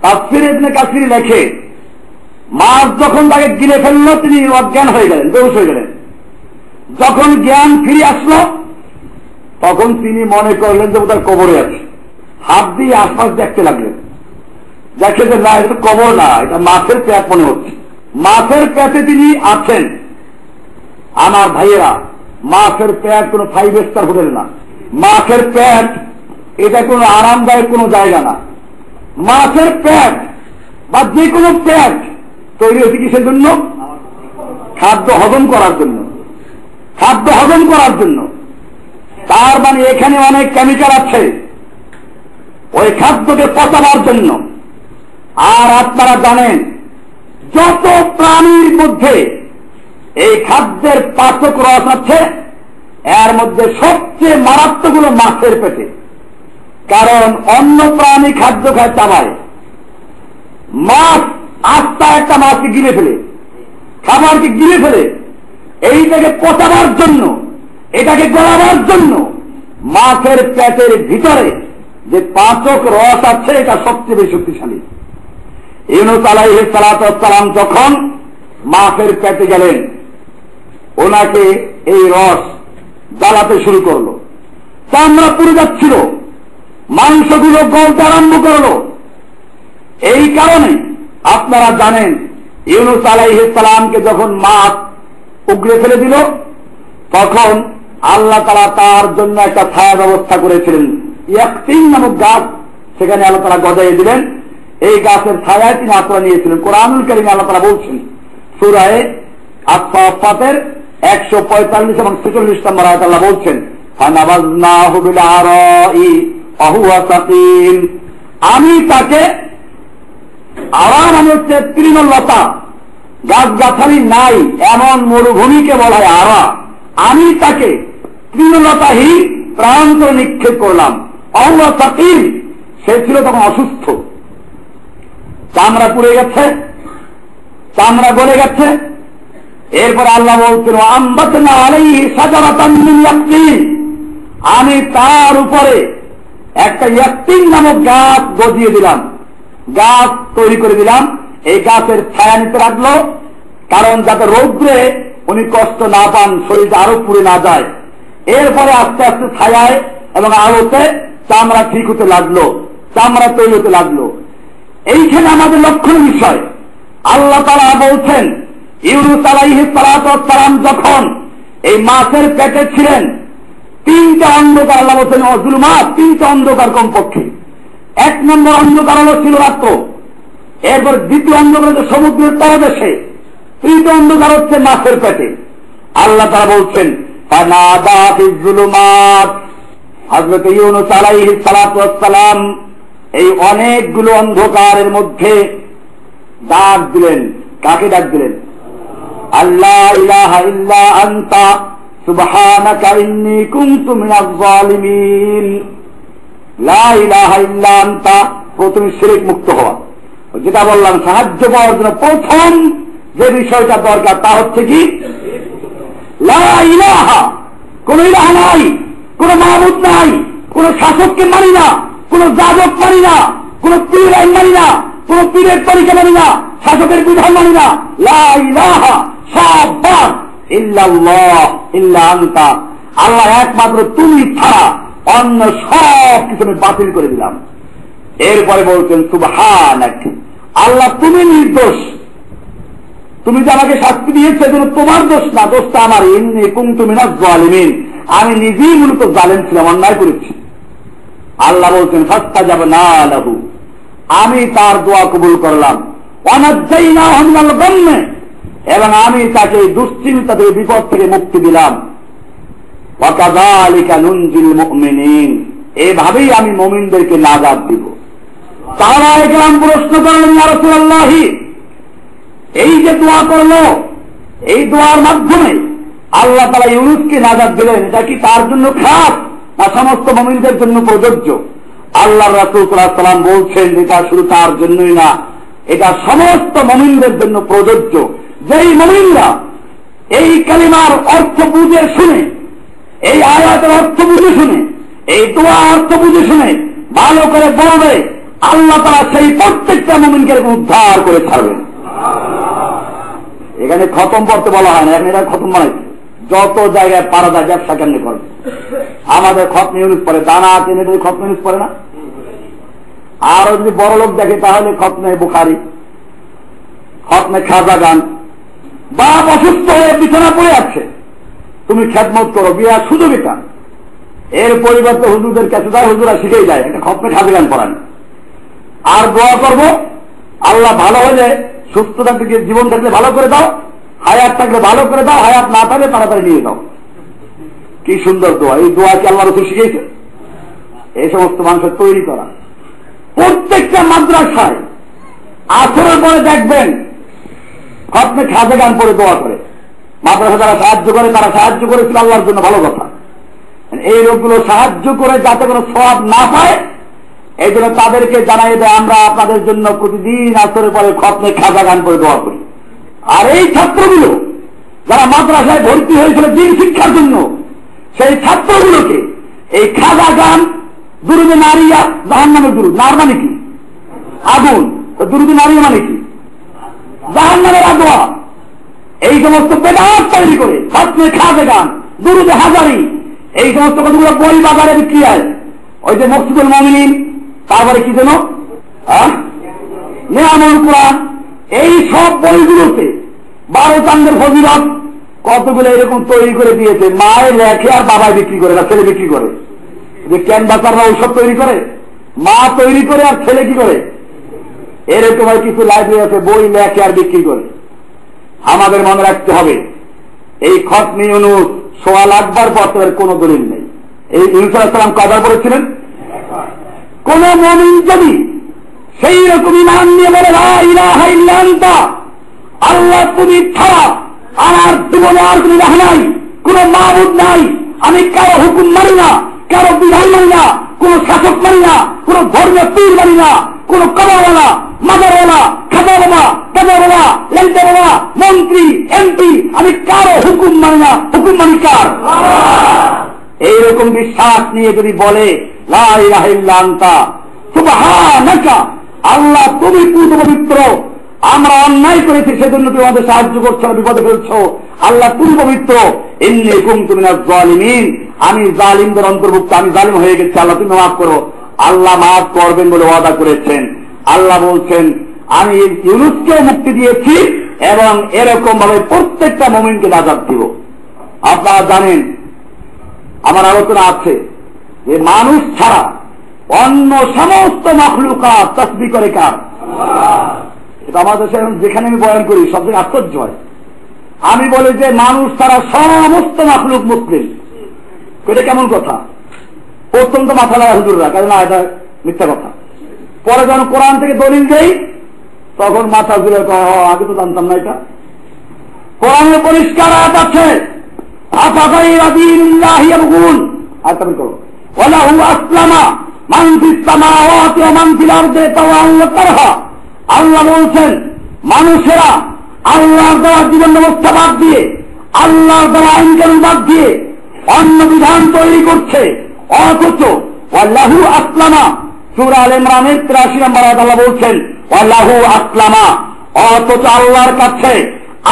তাফসীর ইবনে কাসীর লেখে মাছ যখন তাকে গিলে ফেলল তিনি অজ্ঞান হয়ে গেলেন, বেহুশ হয়ে গেলেন। যখন জ্ঞান ফিরে আসলো তখন তিনি মনে করলেন যে তার কবরে আছে, হাত দিয়ে আশপাশ দেখতে লাগলেন, দেখে যে না এটা কবর না, এটা মাছের পেট মনে হচ্ছে। মাছের পেটে তিনি আছেন। আমার ভাইয়েরা, মাছের পেট কোনো 5 স্টার হোটেল না, মাছের পেট এটা কোনো আরামদায়ক কোনো জায়গা না। মাছের পেট বা যে কোনো পেট তৈরি হয়েছে কিসের জন্য? খাদ্য হজম করার জন্য, খাদ্য হজম করার জন্য। তার মানে এখানে অনেক কেমিক্যাল আছে ওই খাদ্যকে পচাবার জন্য। আর আপনারা জানেন যত প্রাণীর মধ্যে এই খাদ্যের পাচক রস আছে এর মধ্যে সবচেয়ে মারাত্মক হল মাছের পেটে। কারণ অন্য প্রাণী খাদ্য খায় চাবায়, মাছ আস্তা একটা মাছকে গিলে ফেলে, খাবারকে গিলে ফেলে। এইটাকে পচাবার জন্য, এটাকে গলাবার জন্য মাছের পেটের ভিতরে যে পাচক রস আছে এটা সবচেয়ে বেশি শক্তিশালী। ইউনূস আলাইহিস সালাতু ওয়াস সালাম যখন মাছের পেটে গেলেন ওনাকে এই রস জ্বালাতে শুরু করলো, চামড়া পুড়ে যাচ্ছিল, মাংসগুলো গলতে আরম্ভ করলো। এই কারণে আপনারা জানেন ইউনূস আলাইহিস সালামকে যখন মাছ উগড়ে ফেলে দিল তখন আল্লাহ তাআলা তার জন্য একটা ছায়া ব্যবস্থা করেছিলেন। ইয়াকতিন নামক গাছ, সেখানে আল্লাহ তাআলা গজাইয়ে দিলেন। এই গাছের ছায়ায় তিনি আশ্রয় নিয়েছিলেন। কোরআনুল কারীমে আল্লাহ তাআলা বলছেন সূরা আস-সাফফাতের 145 এবং 46 নম্বর আয়াতে আল্লাহ বলছেন ফানাবাযনাহু বিল আরাই ওয়া হুয়া সাকিম, আমি তাকে আরা মানে হচ্ছে তৃণলতা, গাছগাছালি নাই এমন মরুভূমিকে বলা হয় আরা, আমি তাকে তৃণলতাহীন প্রান্তরে নিক্ষেপ করলাম। ওয়া সাকিম, সে ছিল তখন অসুস্থ, চামড়া পুড়ে গেছে, চামড়া গলে গেছে। এরপর আল্লাহ বলছেন আম্বাতনা আলাইহি শাজারাতান মিন ইয়াকতিন, আমি তার উপরে একটা ইয়াকতিন নামক গাছ গজিয়ে দিলাম, গাছ তৈরি করে দিলাম। এই গাছের ছায়া নিতে লাগলো, কারণ যাতে রৌদ্রে উনি কষ্ট না পান, শরীরটা আরো পুড়ে না যায়। এরপরে আস্তে আস্তে ছায়ায় এবং আলোতে চামড়া ঠিক হতে লাগলো, চামড়া তৈরি হতে লাগলো। এইখানে আমাদের লক্ষণীয় বিষয় আল্লাহ তাআলা বলছেন ইউনূস আলাইহিস সালাতু ওয়াস সালাম যখন এই মাছের পেটে ছিলেন তিনটা অন্ধকার। আল্লাহ বলছেন অজুলুমাত, তিনটা অন্ধকার কমপক্ষে। এক নম্বর অন্ধকার ছিল রাত্র, এরপর দ্বিতীয় অন্ধকার হচ্ছে সমুদ্রের তলদেশে, তৃতীয় অন্ধকার হচ্ছে মাছের পেটে। আল্লাহ তাআলা বলছেন ফানাদা ফিজ-জুলুমাত, হযরত ইউনূস আলাইহিস সালাতু ওয়াস সালাম এই অনেকগুলো অন্ধকারের মধ্যে ডাক দিলেন। কাকে ডাক দিলেন? আল্লাহ ইলাহা ইল্লা আনতা সুবহানাকা ইন্নী কুনতু মিনাজ জালিমিন। লা ইলাহা ইল্লা আনতা, প্রথমে শিরক মুক্ত হওয়া। যেটা বললাম, সাহায্য পাওয়ার জন্য প্রথম যে বিষয়টা দরকার তা হচ্ছে কি লা ইলাহা, কোন ইলাহা নাই, কোন মাবুদ নাই, কোন শাসককে মানি না, কোন যাজক মানি না, কোন পীর আইন মানি না, কোন পীরের তরিকা মানি না, শাসকের বিধান মানি না। লা ইলাহা, সব বাদ, ইল্লাল্লাহ ইল্লা আনতা, আল্লাহ একমাত্র তুমি ছাড়া অন্য সব কিছু আমি বাতিল করে দিলাম। এরপরে বলছেন সুবহানাক, আল্লাহ তুমি নির্দোষ, তুমি যে আমাকে শাস্তি দিয়েছো এজন্য তোমার দোষ না, দোষটা আমার। ইন্নী কুনতু মিনাজ জালিমিন, আমি নিজেই মূলত জালেম ছিলাম, অন্যায় করেছি। আল্লাহ বলছেন ফাস্তাজাবনা লাহু, আমি তার দোয়া কবুল করলাম। ওয়ানাজ্জাইনাহু মিনাল গাম্মি, এবং আমি তাকে দুশ্চিন্তা থেকে, বিপদ থেকে মুক্তি দিলাম। ওয়া কাযালিকা নুনজিল মুমিনিন, এভাবেই আমি মুমিনদেরকে নাজাত দিব। সাহাবায়ে কেরাম প্রশ্ন করলেন ইয়া রাসূলুল্লাহ, এই যে দোয়া করলো, এই দোয়ার মাধ্যমে আল্লাহ তাআলা ইউনূসকে নাজাত দিলেন, এটা কি তার জন্য খাস না সমস্ত মুমিনদের জন্য প্রযোজ্য? আল্লাহর রাসূল সাল্লাল্লাহু আলাইহি ওয়াসাল্লাম বলছেন এটা শুধু তার জন্যই না, এটা সমস্ত মুমিনদের জন্য প্রযোজ্য। যেই মুমিনরা এই কালিমার অর্থ বুঝে শুনে, এই আয়াতের অর্থ বুঝে শুনে, এই দোয়া অর্থ বুঝে শুনে ভালো করে বলবে, আল্লাহ তাআলা সেই প্রত্যেকটা মুমিনকে উদ্ধার করে ছাড়বেন। এখানে খতম পড়তে বলা হয় না, এখন এটা খতম বানাইছে। যত জায়গায় পারা যায় ব্যবসা কেমনি করবে। আমাদের খতম ইউনিট পড়ে, দানা কিনে খতম ইউনিট পড়ে না। আরো যদি বড় লোক দেখে তাহলে খতমে বুখারী, খতমে খাজা গান। বাপ অসুস্থ হয়ে বিছানা পড়ে আছে, তুমি খেদমত করো, বিয়ার সুযোগ এটা। এর পরিবর্তে হুজুরদের কাছে যায়, হুজুরা শিখেই যায় একটা খতমে খাজা গান পড়ান। আর দোয়া করবো, আল্লাহ ভালো হলে, সুস্থতা থেকে জীবন থাকলে ভালো করে দাও, হায়াত থাকলে ভালো করে দাও, হায়াত না থাকলে তাড়াতাড়ি নিয়ে দাও। কি সুন্দর দোয়া! এই দোয়া কি আল্লাহ রাসূল শিখিয়েছে? এই সমস্ত মানুষের তৈরি করা। প্রত্যেকটা মাদ্রাসায় আসরের পরে দেখবেন খতমে খাজা গান পড়ে দোয়া করে। মাদ্রাসা যারা সাহায্য করে তারা সাহায্য করেছিল আল্লাহর জন্য, ভালো কথা। এই লোকগুলো সাহায্য করে যাতে কোনো সওয়াব না পায়, এই জন্য তাদেরকে জানাই দেয় আমরা আপনাদের জন্য প্রতিদিন আসরের পরে খতমে খাজা গান করে দোয়া করি। আর এই ছাত্রগুলো যারা মাদ্রাসায় ভর্তি হয়েছিল দিন শিক্ষার জন্য, সেই ছাত্রগুলোকে এই খাজা গান, দুরুদে নারিয়া, জাহান্নামের দুরুদ, নার মানে কি? আগুন। দুরুদে নারিয়া মানে কি? জাহান্নামের আগুয়া। এই সমস্ত বেদাত তৈরি করে খতমে খাজা গান, দুরুদে হাজারি, এই সমস্ত কতগুলো বই বাজারে বিক্রি হয়। ওই যে মকসুদুল মুমিনিন, তারপরে কি যেন নিয়ামুল কুরআন, এই সব বইগুলোতে 12 চান্দের ফজিলত কতগুলো এরকম তৈরি করে দিয়েছে। মায়ের রেখে আর বাবায় বিক্রি করে না, ছেলে বিক্রি করে। যে ক্যানভাসাররা ঔষধ তৈরি করে, মা তৈরি করে আর ছেলে কি করে। এরকম কিছু লাইব্রেরি আছে, বই লেখে আর বিক্রি করে। আমাদের মনে রাখতে হবে, এই খতমে ইউনূস 1.25 লাখ বার পড়তে কোনো দলিল নেই। এই ইউনূস আলাইহিস সালাম কয়বার পড়েছিলেন? কোন মুমিন যদি সেই রকম ঈমান নিয়ে বলে লা ইলাহা ইল্লা আনতা, আল্লাহ তুমি ছাড়া আমার জীবনে আর কোনো ইলাহ নাই, কোন মাবুদ নাই, আমি কারো হুকুম মানি না, কারো বিধান মানি না, কোন শাসক মানি না, কোন ধর্মের পীর মানি না, কোন কবরওয়ালা, মাজারওয়ালা, খাজাওয়ালা, কাজাওয়ালা, লেন্টাওয়ালা, মন্ত্রী, এমপি, আমি কারো হুকুম মানি না, হুকুম মানি কার? এইরকম বিশ্বাস নিয়ে যদি বলে লা ইলাহা ইল্লা আনতা সুবহানাকা, আল্লাহ তুমি পূর্ণ পবিত্র, আমরা অন্যায় করেছি সেজন্য তুমি আমাদের সাহায্য করছো, বিপদে ফেলছো, আল্লাহ তুমি পবিত্র, ইন্নী কুনতু মিনাজ জালিমিন, আমি জালিমদের অন্তর্ভুক্ত, আমি জালিম হয়ে গেছি, আল্লাহ তুমি মাফ করো। আল্লাহ মাফ করবেন বলে ওয়াদা করেছেন। আল্লাহ বলছেন আমি ইউনূসকে মুক্তি দিয়েছি এবং এরকম ভাবে প্রত্যেকটা মুমিনকে নাজাত দিব। আপনারা জানেন আমার আলোচনা আছে যে মানুষ ছাড়া অন্য সমস্ত মাখলুকাত তাসবিহ করে কার? এটা আমাদের দেশে যেখানে আমি বয়ান করি সব থেকে আশ্চর্য হয়। আমি বলি যে মানুষ ছাড়া সমস্ত মাখলুক মুসলিম। এটা কেমন কথা? প্রথম তো মাথা লাগা হুজুররা, কারণ না এটা মিথ্যা কথা। পরে যখন কোরআন থেকে দলিল দেই তখন মাথা ঘুরে, আগে তো জানতাম না এটা। কোরআনে পরিষ্কার আয়াত আছে, আফাগাইরা দীনিল্লাহি ইয়াবগুন, আয়াত করো, ওয়ালাহু আসলামা মান ফিস সামাওয়াতি ওয়া মান ফিল আরদি তাওয়ান ওয়া কারহা। আল্লাহ বলছেন মানুষেরা আল্লাহর দেওয়া জীবন ব্যবস্থা বাদ দিয়ে, আল্লাহর দেওয়া আইন কানুন বাদ দিয়ে অন্য বিধান তৈরি করছে, অথচ ওয়াল্লাহু আসলামা, সূরা আলে ইমরানের 83 নম্বর আয়াত আল্লাহ বলছেন ওয়াল্লাহু আসলামা, অথচ আল্লাহর কাছে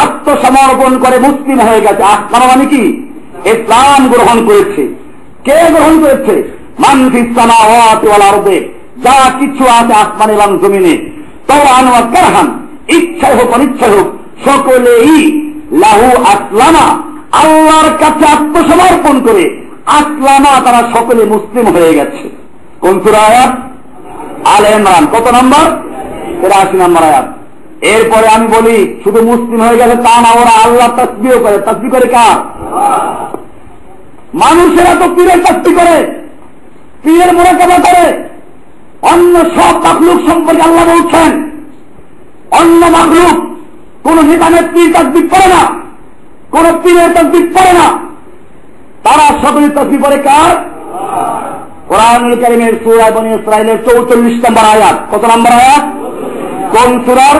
আত্মসমর্পণ করে মুসলিম হয়ে গেছে। আসলামা মানে কি? ইসলাম গ্রহণ করেছে। কে গ্রহণ করেছে? মান ফিস সামাওয়াতি ওয়াল আরদি, যা কিছু আছে আসমান এবং জমিনে, তাওয়ান ওয়া কারহান, ইচ্ছায় হোক অনিচ্ছায় হোক, সকলেই লাহু আসলামা, আল্লাহর কাছে আত্মসমর্পণ করে আসলামা, তারা সকলে মুসলিম হয়ে গেছে। কোন সূরা আয়াত? আলে ইমরান কত নম্বর? 83 নম্বর আয়াত। এরপরে আমি বলি শুধু মুসলিম হয়ে গেছে তা না, ওরা আল্লাহ তাসবিহ করে। তাসবিহ করে কার? মানুষেরা তো পীরের তাসবিহ করে, পীরের মুরাকাবা করে। অন্য সব মাখলুক সম্পর্কে আল্লাহ বলছেন অন্য মাখলুক কোন নেতা নেত্রীর তাসবিহ করে না, কোন পীরের তাসবিহ করে না, তারা সকলে তাসবিহ করে কার? কোরআনুল কারীমের সূরা বনী ইসরাঈলের 44 নম্বর আয়াত। কত নম্বর আয়াত? কোন সূরার?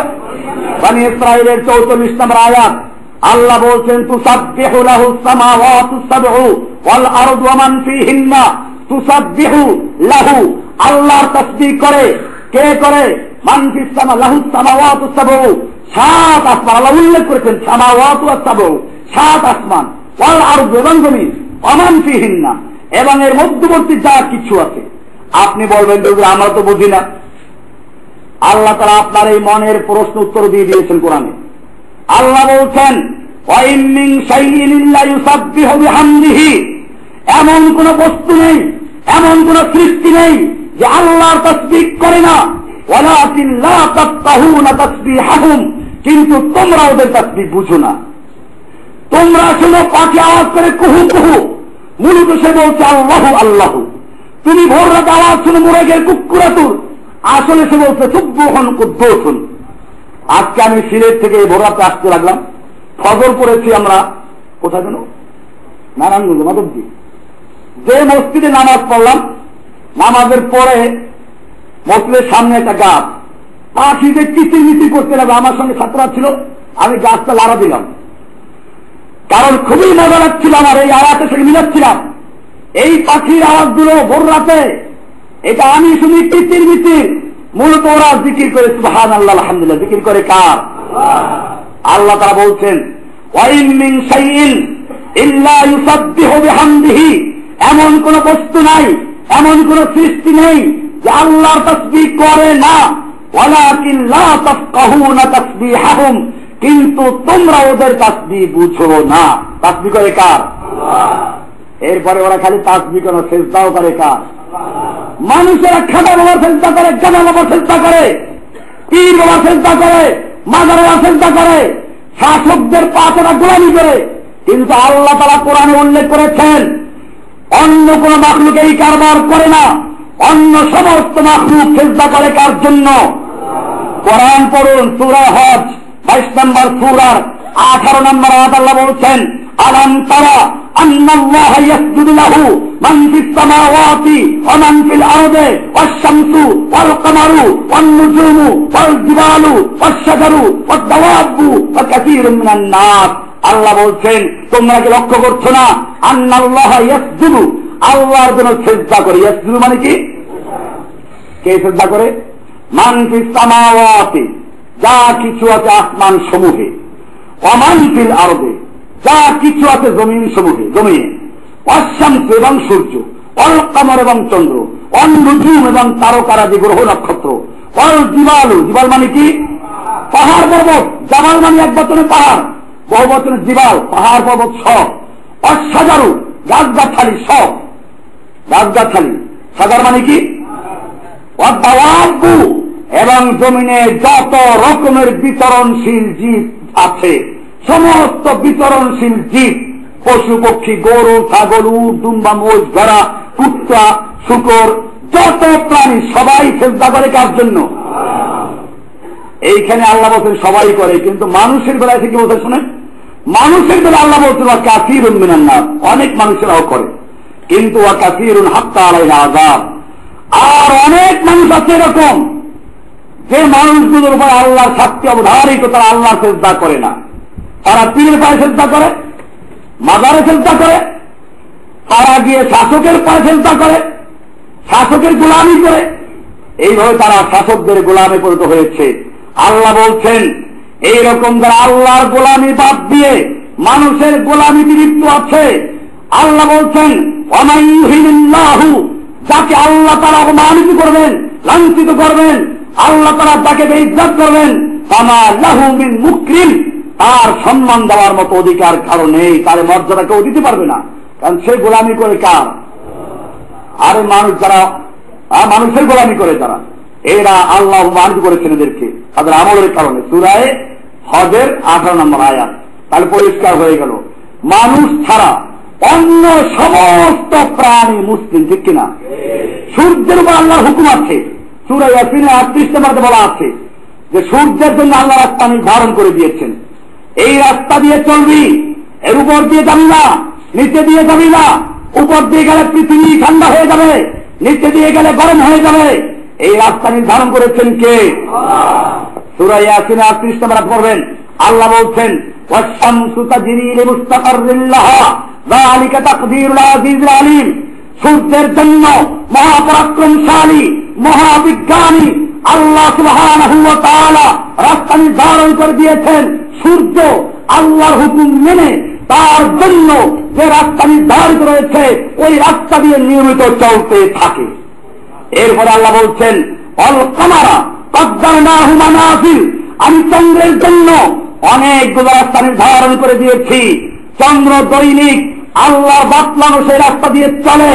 বনী ইসরাঈলের 44 নম্বর আয়াত। আল্লাহ বলছেন তুসাব্বিহু লাহুস সামাওয়াতুস সাবউ ওয়াল আরদু ওয়া মান ফীহিন্না, তুসাব্বিহু লাহু, আল্লাহর তাসবিহ করে। কে করে? মান ফিস সামা লাহুস সামাওয়াতুস সাবউ, 7 আসমান আল্লাহ উল্লেখ করেছেন, সামাওয়াতুস সাবউ 7 আসমান, ওয়াল আরদু এবং জমিন, ওয়া মান ফীহিন্না, এবং এর মধ্যবর্তী যা কিছু আছে। আপনি বলবেন আমরা তো বুঝি না। আল্লাহ তাআলা আপনার এই মনের প্রশ্ন উত্তর দিয়ে দিয়েছেন কোরআনে। আল্লাহ বলছেন ওয়া ইন মিন শাইইন ইল্লা ইউসাব্বিহু বিহামদিহি, এমন কোন বস্তু নেই, এমন কোন সৃষ্টি নেই যে আল্লাহর তাসবিহ করে না। ওয়ালাকিন লা তাফকাহুনা তাসবিহাহুম, কিন্তু তোমরা ওদের তাসবিহ বুঝো না। তোমরা শুনো পাখি আওয়াজ করে কুহু কুহু, মূলত সে বলছে আল্লাহু আল্লাহু। তুমি ভোর রাতে আওয়াজ শুনে মুরগের কুক্কুরাতুর, আসলে সে বলছে সুবহান কুদ্দুসুন। আজকে আমি সিলেট থেকে ভোর রাতে আসতে লাগলাম, ফজর পড়েছি আমরা কোথায় যেন নারায়ণগঞ্জ মাধবদী, যে মসজিদে নামাজ পড়লাম, নামাজের পরে মসজিদের সামনে একটা গাছ, পাখিতে কিচির মিচির করতে লাগলো। আমার সঙ্গে ছাত্ররা ছিল, আমি গাছটা লাড়া দিলাম, কারণ খুবই মজা লাগছিল আমার এই আওয়াজের সঙ্গে মিলাচ্ছিলাম। এই পাখির আওয়াজগুলো ভোর রাতে, এটা আমি শুনি কিচির মিচির, মূলত ওরা জিকির করে সুবহানাল্লাহ আলহামদুলিল্লাহ। জিকির করে কার? আল্লাহ তাআলা বলছেন ওয়া ইন মিন শাইইন ইল্লা ইউসাব্বিহু বিহামদিহি, এমন কোন বস্তু নাই, এমন কোন সৃষ্টি নেই যে আল্লাহর তাসবিহ করে না। ওয়ালাকিন লা তাফকাহুনা তাসবিহাহুম, কিন্তু তোমরা ওদের তাসবিহ বুঝো না। তাসবিহ করে কার? এরপরে ওরা খালি তাসবিহ করে, সিজদাও করে কার? মানুষেরা খাদা বাবা সিজদা করে, গাদা বাবা সিজদা করে, পীর বাবা সিজদা করে, মাজার বাবা সিজদা করে, শাসকদের পাশে গোলামি করে। কিন্তু আল্লাহ তাআলা কোরআনে উল্লেখ করেছেন অন্য কোন মাখলুক এই কারবার করে না। অন্য সমস্ত মাখলুক সিজদা করে কার জন্য? কোরআন পড়ুন, সূরা হজ 22 নম্বর সূরার 18 নম্বর আয়াত। আল্লাহ বলছেন আলাম তারা আন্নাল্লাহা ইয়াসজুদু লাহু মান ফিস সামাওয়াতি ওয়া মান ফিল আরদি ওয়াশ শামসু ওয়াল কামারু ওয়ান নুজুমু ওয়াল জিবালু ওয়াশ শাজারু ওয়াদ দাওয়াবু ওয়া কাসীরুম মিনান নাস। আল্লাহ বলছেন তোমরা কি লক্ষ্য করছো না? আন্নাল্লাহা ইয়াসজুদু, আল্লাহর জন্য সিজদা করে। ইয়াসজুদু মানে কি? কে সিজদা করে? মান ফিস সামাওয়াতি, যা কিছু আছে আসমান সমূহে, ওয়া মান ফিল আরদি, যা কিছু আছে জমিন সমূহে, জমিনে, ওয়াশ শামসু এবং সূর্য, ওয়াল কামর এবং চন্দ্র, ওয়ান নুজুম এবং তারকারাদি গ্রহ নক্ষত্র, ওয়াল জিবালু, জিবাল মানে কি? পাহাড় পর্বত। জামাল মানে এক বচনে পাহাড়, বহু বচনে জিবাল, পাহাড় পর্বত সব। অসাজারু গাছগাছালি, সব গাছগাছালি, সাজার মানে কি, অদাওয়াবু, এবং জমিনে যত রকমের বিচরণশীল জীব আছে, সমস্ত বিচরণশীল জীব, পশু পক্ষী, গরু ছাগল, উট দুম্বা মোষ ভেড়া কুত্তা শুকর, যত প্রাণী সবাই সেজদা করে কার জন্য? এইখানে আল্লাহ বলছেন সবাই করে, কিন্তু মানুষের বেলায় থেকে বলতে শোনেন, মানুষের বেলা আল্লাহ বলছেন কাসীরুন মিনান নাস, অনেক মানুষেরাও করে, কিন্তু ওয়া কাসীরুন হাক্কা আলাইহি আযাব, আর অনেক মানুষ আছে এরকম যে মানুষগুলোর উপর আল্লাহর শাস্তি অবধারিত, তারা আল্লাহর সেজদা করে না, তারা পীরের পায়ে সেজদা করে, মাজারে সেজদা করে, তারা গিয়ে শাসকের পায়ে সেজদা করে, শাসকের গোলামি করে, এইভাবে তারা শাসকদের গোলামে পরিণত হয়েছে। আল্লাহ বলছেন এইরকম যারা আল্লাহর গোলামি বাদ দিয়ে মানুষের গোলামিতে লিপ্ত আছে, আল্লাহ বলছেন ওয়ামাইয়ুহিনিল্লাহু, যাকে আল্লাহ তাআলা অপমানিত করবেন, লাঞ্ছিত করবেন, আল্লাহ তাআলা তাকে বেইজ্জত করবেন, ফামা লাহু মিন মুকরিম, তার সম্মান দেওয়ার মতো অধিকার কারো নেই, তার মর্যাদা কেউ দিতে পারবে না, কারণ সে গোলামি করে কার? আরে মানুষ যারা মানুষের গোলামি করে, যারা এরা আল্লাহ অপমানিত করেছেন এদেরকে তাদের আমলের কারণে। সূরা হজের 18 নম্বর আয়াত। তাহলে পরিষ্কার হয়ে গেল মানুষ ছাড়া অন্য সমস্ত প্রাণী মুসলিম, ঠিক কিনা? সূর্যের উপর আল্লাহর হুকুম আছে, সূরা ইয়াসিনে 38 নম্বরে বলা আছে যে সূর্যের জন্য আল্লাহ রাস্তা নির্ধারণ করে দিয়েছেন, এই রাস্তা দিয়ে চলবি, এর উপর দিয়ে যাবি না, নিচে দিয়ে যাবি না, উপর দিয়ে গেলে পৃথিবী ঠান্ডা হয়ে যাবে, নিচে দিয়ে গেলে গরম হয়ে যাবে, এই রাস্তা নির্ধারণ করেছেন কে? সূরা ইয়াসিনে 38 নম্বর পড়বেন, আল্লাহ বলছেন ওয়াশ-শামসু তাজরি লিমুস্তাকাররিন লাহা যালিকা তাকদীরুল আজিজুল আলীম, সূর্যের জন্য মহাপরাক্রমশালী মহাবিজ্ঞানী আল্লাহ সুবহানাহু ওয়া তাআলা রাস্তা নির্ধারণ করে দিয়েছেন। সূর্য আল্লাহর হুকুম মেনে তার জন্য যে রাস্তা নির্ধারিত রয়েছে ওই রাস্তা দিয়ে নিয়মিত চলতে থাকে। এরপরে আল্লাহ বলছেন অল কামারা কদ্দারনাহু মানাজিল, আমি চন্দ্রের জন্য অনেকগুলো রাস্তা নির্ধারণ করে দিয়েছি, চন্দ্র দৈনিক আল্লাহ বাতলানো সেই রাস্তা দিয়ে চলে।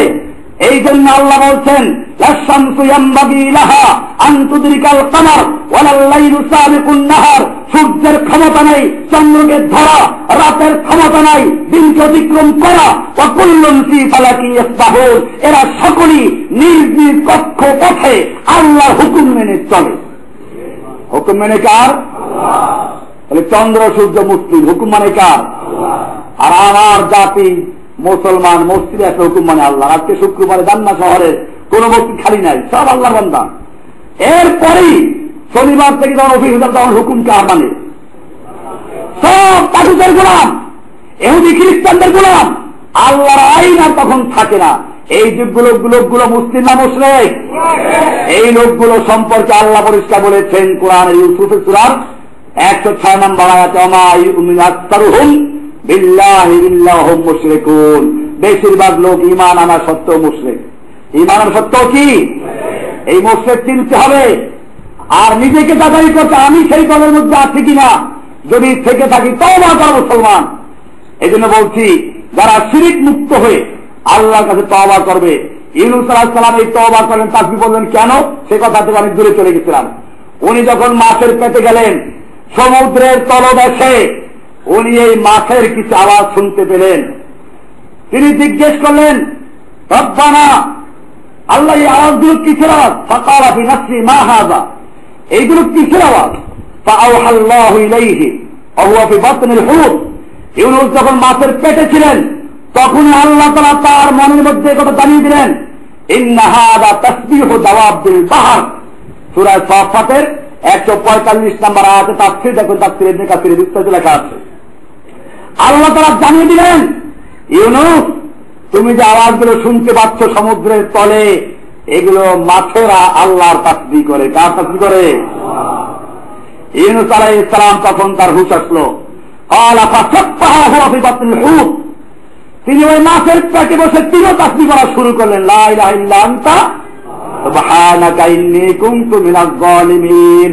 এই জন্য আল্লাহ বলছেন লাশ-শামসু ইয়ানবাগী লাহা আন তুদরিকাল কামার ওয়ালাল লাইলু সাবিকুন নাহার, সূর্যের ক্ষমতা নেই চন্দ্রকে ধরা, রাতের ক্ষমতা নাই দিনকে অতিক্রম করা, ওয়া কুল্লুন ফী ফালাকি ইয়াসবাহুন, এরা সকলেই নিজ নিজ কক্ষ পথে আল্লাহর হুকুম মেনে চলে। হুকুম মানে কার? তাহলে চন্দ্র সূর্য মুসলিম, হুকুম মানে কার? আর আমার জাতি মুসলমান, মসজিদে একটা হুকুম মানে আল্লাহ। আজকে শুক্রবারে জান্না শহরে কোন মসজিদ খালি নাই, সব আল্লাহর বান্দা। এরপরেই শনিবার থেকে যখন অফিস তখন হুকুম কার মানে? সব তাগুতের গোলাম, ইহুদি খ্রিস্টানদের গোলাম, আল্লাহর আইন আর তখন থাকে না। এই লোকগুলো মুসলিম না মুশরিক? এই লোকগুলো সম্পর্কে আল্লাহ পরিষ্কার বলেছেন কোরআন ইউসুফের সূরার 106 নম্বর আয়াতে ওমা ইউমিনু আকতারুহুম বিল্লাহি ইল্লা হুম মুশরিকুন, বেশিরভাগ লোক ঈমান আনা সত্ত্বেও মুশরিক। ঈমান আনা সত্ত্বেও কি? এই মুশরিক চিনতে হবে আর নিজেকে যাচাই করতে আমি সেই দলের মধ্যে আছি কিনা, যদি থেকে থাকি তওবা কর মুসলমান। এই জন্য বলছি যারা শিরিক মুক্ত হয়ে আল্লাহর কাছে তওবা করবে, ইউনূস আলাইহিস সালাম এই তওবা করেন, তাসবিহ বললেন কেন, সে কথা থেকে আমি দূরে চলে গেছিলাম। উনি যখন মাছের পেটে গেলেন সমুদ্রের তলদেশে, উনি এই মাছের কিছু আওয়াজ শুনতে পেলেন, তিনি জিজ্ঞেস করলেন রব্বানা, আল্লাহ এই আওয়াজগুলো কিসের আওয়াজ? ফাকালা ফি নাফসি মা হাযা, এইগুলো কিসের আওয়াজ? ফাআওহাল্লাহু ইলাইহি ওয়া হুয়া ফি বাতনিল হুত, ইউনূস যখন মাছের পেটে ছিলেন তখন আল্লাহ তাআলা তার মনের মধ্যে কথা জানিয়ে দিলেন ইন্না হাযা তাসবিহু দাওয়াবিল বাহর। সূরা সাফফাতের 145 নম্বর আয়াতে তাফসীর দেখুন, তাফসীর ইবনে কাসিরে বিস্তারিত লেখা আছে। আল্লাহ তাআলা জানিয়ে দিলেন ইউনূস তুমি যে আওয়াজগুলো শুনতে পাচ্ছ সমুদ্রের তলে, এগুলো মাছেরা আল্লাহর তাসবিহ করে। কার তাসবিহ করে? ইউনূস আলাইহিস সালাম তখন তার হুঁশ আসলো, ক্বালা ফাসাব্বাহা হুয়া ফি বাতনিল হুত, তিনি ওই মাছের পেটে বসে তিনিও তাসবিহ করা শুরু করলেন, লা ইলাহা ইল্লা আনতা সুবহানাকা ইন্নী কুনতু মিনাজ জালিমিন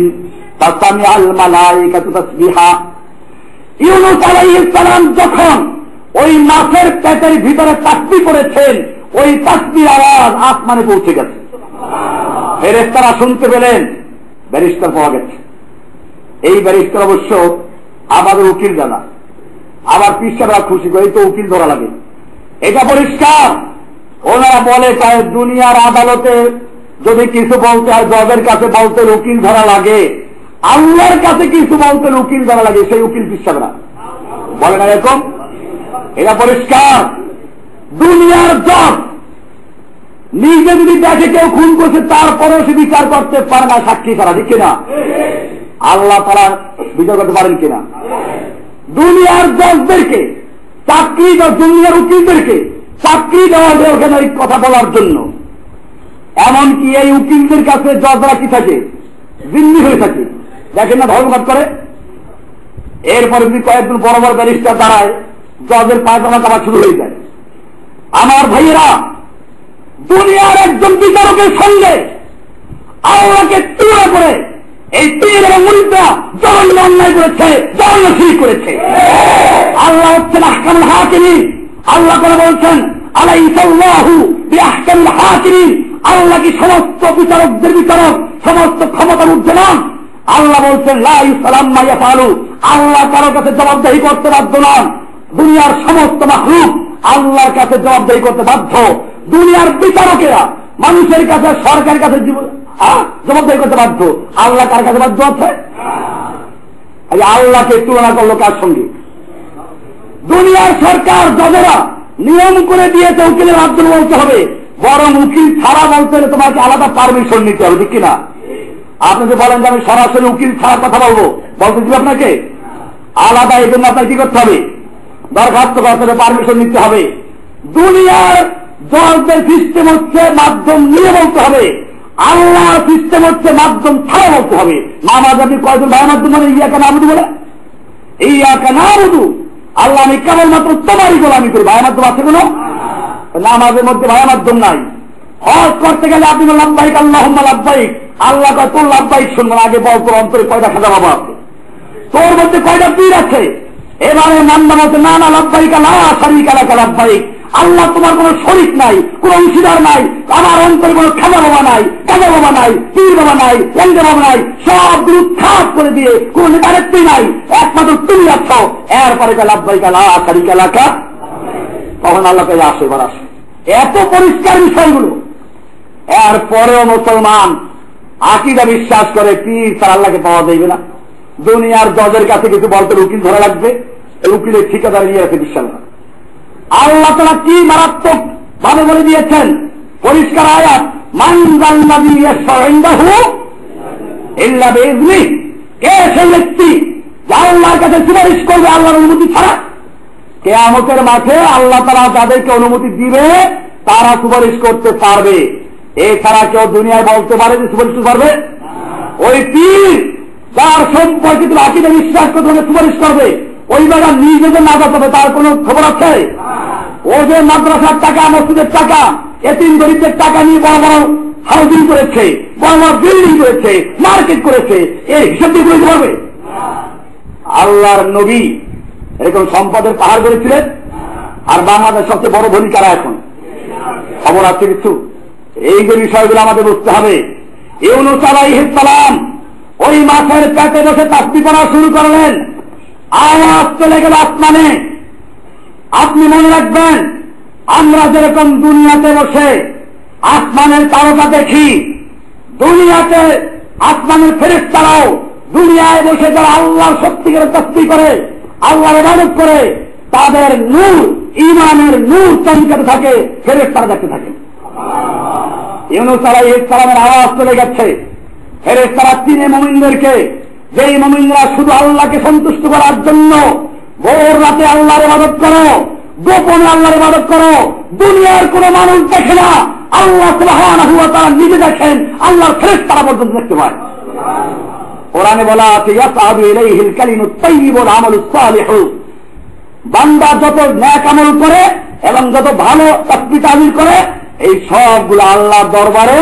তাসমিআল মালায়েকাতু তাসবিহা। ইউনূস আলাইহিস সালাম যখন ওই মাছের পেটের ভিতরে তাসবিহ করেছেন, ওই তাসবির আওয়াজ আসমানে পৌঁছে গেছে। ফেরেশতারা শুনতে পেলেন, ব্যারিস্টার পাওয়া গেছে। এই ব্যারিস্টার অবশ্য আমাদের উকিল জানা, আবার পিসারা খুশি করে তো উকিল ধরা লাগে, এটা পরিষ্কার। ওনারা বলে তাই দুনিয়ার আদালতে যদি কিছু বলতে হয় জজের কাছে বলতে উকিল ধরা লাগে, আল্লাহর কাছে কিছু বলতে উকিল ধরা লাগে, সেই উকিল পিসারা বলে না এরকম, এটা পরিষ্কার। দুনিয়ার জজ নিজে যদি দেখে কেউ খুন করছে তারপরেও সে বিচার করতে পারে না, সাক্ষী ছাড়া, ঠিক কিনা? আল্লাহ তারা বিচার করতে পারেন কিনা? দুনিয়ার জজদেরকে চাকরি দেওয়া, দুনিয়ার উকিলদেরকে চাকরি দেওয়া যায় ওখানে ওই কথা বলার জন্য। এমনকি এই উকিলদের কাছে জজরা কি থাকে, জিম্মি হয়ে থাকে, দেখেন না ধর্মঘট করে। এরপরে যদি কয়েকজন বড় বড় ব্যারিস্টার দাঁড়ায়, জজের পায়জামা কামা শুরু হয়ে যায়। আমার ভাইয়েরা, দুনিয়ার একজন বিচারকের সঙ্গে আল্লাহকে তুলনা করে এই পীর এবং মুরিদরা জঘন্য অন্যায় করেছে, জঘন্য শিরক করেছে। আল্লাহ হচ্ছেন আহকামুল হাকিমিন। আল্লাহ করে বলছেন আলাইসাল্লাহু বিআহকামিল হাকিমিন, আল্লাহ কি সমস্ত বিচারকদের বিচারক, সমস্ত ক্ষমতার ঊর্ধ্বে নন? আল্লাহ বলছেন লা ইউসালাম মা ইয়াফআলু, আল্লাহ কারো কাছে জবাবদিহি করতে বাধ্য নন। দুনিয়ার সমস্ত মাখলুক আল্লাহর কাছে জবাবদিহি করতে বাধ্য। দুনিয়ার বিচারকেরা মানুষের কাছে, সরকারের কাছে জবাবদিহি করতে বাধ্য। আল্লাহ কার কাছে বাধ্য আছে? আল্লাহকে তুলনা করলো কার সঙ্গে? দুনিয়ার সরকার জজেরা নিয়ম করে দিয়েছে উকিলের মাধ্যমে বলতে হবে, বরং উকিল ছাড়া বলতে হলে তোমাকে আলাদা পারমিশন নিতে হবে, ঠিক কিনা? আপনি যে বলেন যে আমি সরাসরি উকিল ছাড়া কথা বলবো, বলতে দিবে আপনাকে আলাদা, এই জন্য আপনাকে কি করতে হবে? দরখাস্ত করতে হবে, পারমিশন নিতে হবে। দুনিয়ার জজদের সিস্টেম হচ্ছে মাধ্যম নিয়ে বলতে হবে, আল্লাহর সিস্টেম হচ্ছে মাধ্যম ছাড়া বলতে হবে। নামাজ আপনি কয়জন ভাই মাধ্যম মানে ইয়াকা নাবুদু বলে, ইয়াকা নাবুদু, আল্লাহ আমি কেবলমাত্র তোমারই গোলামি করি, ভাই মাধ্যম আছে কোনো? নামাজের মধ্যে ভাই মাধ্যম নাই। হজ করতে গেলে আপনি লাব্বাইক আল্লাহুম্মা লাব্বাইক, আল্লাহ কয় তোর লাব্বাইক শুনবো না, আগে বল তোর অন্তরে কয়টা খাজা বাবা আছে, তোর মধ্যে কয়টা পীর আছে। এবারে নাম্বার হচ্ছে না না লাব্বাইক লা শারীকা লাকা লাব্বাইক, আল্লাহ তোমার কোন শরীক নাই, কোন অংশীদার নাই, আমার অন্তরে কোন খাজা বাবা নাই, কাজা বাবা নাই, পীর বাবা নাই, এঙ্গা বাবা নাই, সবগুলো খাস করে দিয়ে কোন নেতারেত্রী নাই, একমাত্র তুমি আছো। এরপরে লাব্বাইক লা শারীকা লাকা, তখন আল্লাহ কাছে আসে, এবার আসে। এত পরিষ্কার বিষয়গুলো, এরপরেও মুসলমান আকীদা বিশ্বাস করে পীর ছাড়া আল্লাহকে পাওয়া যাইবে না। দুনিয়ার জজের কাছে কিছু বলতে উকিল ধরা লাগবে, উকিলের ঠিকাদার নিয়ে আছে বিশ্বাস না। আল্লাহ তাআলা কি মারাত্মক ভাবে বলে দিয়েছেন, পরিষ্কার আয়াত, মান যাল্লাযী ইয়াশফা'উ ইনদাহু ইল্লা বিইযনিহি, কে সেই ব্যক্তি যে আল্লাহর কাছে সুপারিশ করবে আল্লাহর অনুমতি ছাড়া? কিয়ামতের মাঠে আল্লাহ তাআলা যাদেরকে অনুমতি দিবে তারা সুপারিশ করতে পারবে, এছাড়া কেউ দুনিয়ায় বলতে পারে যে সুপারিশ পারবে? ওই পীর যার সম্পর্কে তুমি আকীদা বিশ্বাস করতে হলে সুপারিশ করবে, ওই বেলা নিজেদের না যাতে হবে তার কোন খবর আছে? ও যে মাদ্রাসার টাকা, মসজিদের টাকা, এতিম গরিবদের টাকা নিয়ে বড় বড় হাউজিং করেছে, বড় বড় বিল্ডিং করেছে, মার্কেট করেছে, এই হিসাব দিয়ে করতে পারবে? আল্লাহর নবী এরকম সম্পদের পাহাড় করেছিলেন। আর বাংলাদেশ সবচেয়ে বড় ধনী কারা এখন? খবর আছে কিছু? এই যে বিষয়গুলো আমাদের বুঝতে হবে। ইউনূস আলাইহিস সালাম ওই মাছের পেটে বসে তাসবিহ করা শুরু করলেন, আওয়াজ চলে গেল আসমানে। আপনি মনে রাখবেন, আমরা যেরকম দুনিয়াতে বসে আসমানের তারকা দেখি, দুনিয়াতে আসমানের ফেরেশতারাও দুনিয়ায় বসে যারা আল্লাহর সত্যিকারের তাসবিহ করে, আল্লাহর ইবাদত করে, তাদের নূর, ঈমানের নূর চমকাতে থাকে, ফেরেশতারা দেখতে থাকে। ইউনূস আলাইহিস সালামের আওয়াজ চলে গেছে, ফেরেশতারা চিনে মুমিনদেরকে, যেই মুমিনরা শুধু আল্লাহকে সন্তুষ্ট করার জন্য ভোর রাতে আল্লাহর ইবাদত করো, গোপনে আল্লাহর ইবাদত করো, দুনিয়ার কোন মানুষ দেখে না, আল্লাহ সুবহানাহু ওয়া তাআলা নিজে দেখেন, আল্লাহর ফেরেশতারা পর্যন্ত দেখতে পায়। কোরআনে বলা আছে ইয়াসআদু ইলাইহিল কালিমুত তাইয়্যিবুল আমালুস সালিহু, বান্দা যত নেক আমল করে এবং যত ভালো তাসবিহ তাহলিল করে, এই সবগুলো আল্লাহর দরবারে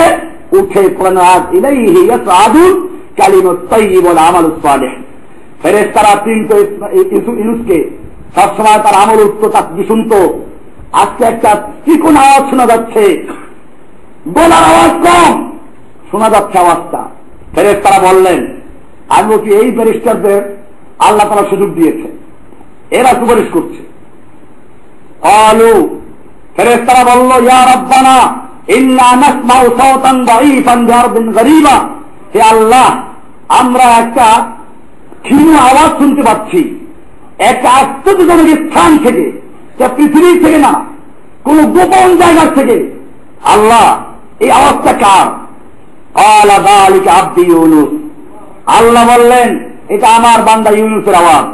উঠে কোরআনে আছে ইলাইহি ইয়াসআদু কালিমুত তাইয়্যিবুল আমালুস সালিহ। ফেরেশতারা তিনটে ইউনূসকে সবসময় তার আমল উঠত, তাকবীর শুনত। আজকে একটা চিকন আওয়াজ শোনা যাচ্ছে, গলার আওয়াজ কম শোনা যাচ্ছে আওয়াজটা। ফেরেশতারা বললেন, আমি কি এই ব্যারিস্টারদের আল্লাহ তাআলা সুযোগ দিয়েছে, এরা সুপারিশ করছে। ক্বালু, ফেরেশতারা বলল, ইয়া রাব্বানা ইন্না নাসমাউ সাওতান দাঈফান বিআরদিন গরীবা, হে আল্লাহ, আমরা একটা ক্ষীণ আওয়াজ শুনতে পাচ্ছি একটা আশ্চর্যজনক স্থান থেকে, যা পৃথিবীর থেকে না, কোন গোপন জায়গার থেকে। আল্লাহ, এই আওয়াজটা কার? ক্বালা যালিকা আবদি ইউনুস, আল্লাহ বললেন, এটা আমার বান্দা ইউনুসের আওয়াজ।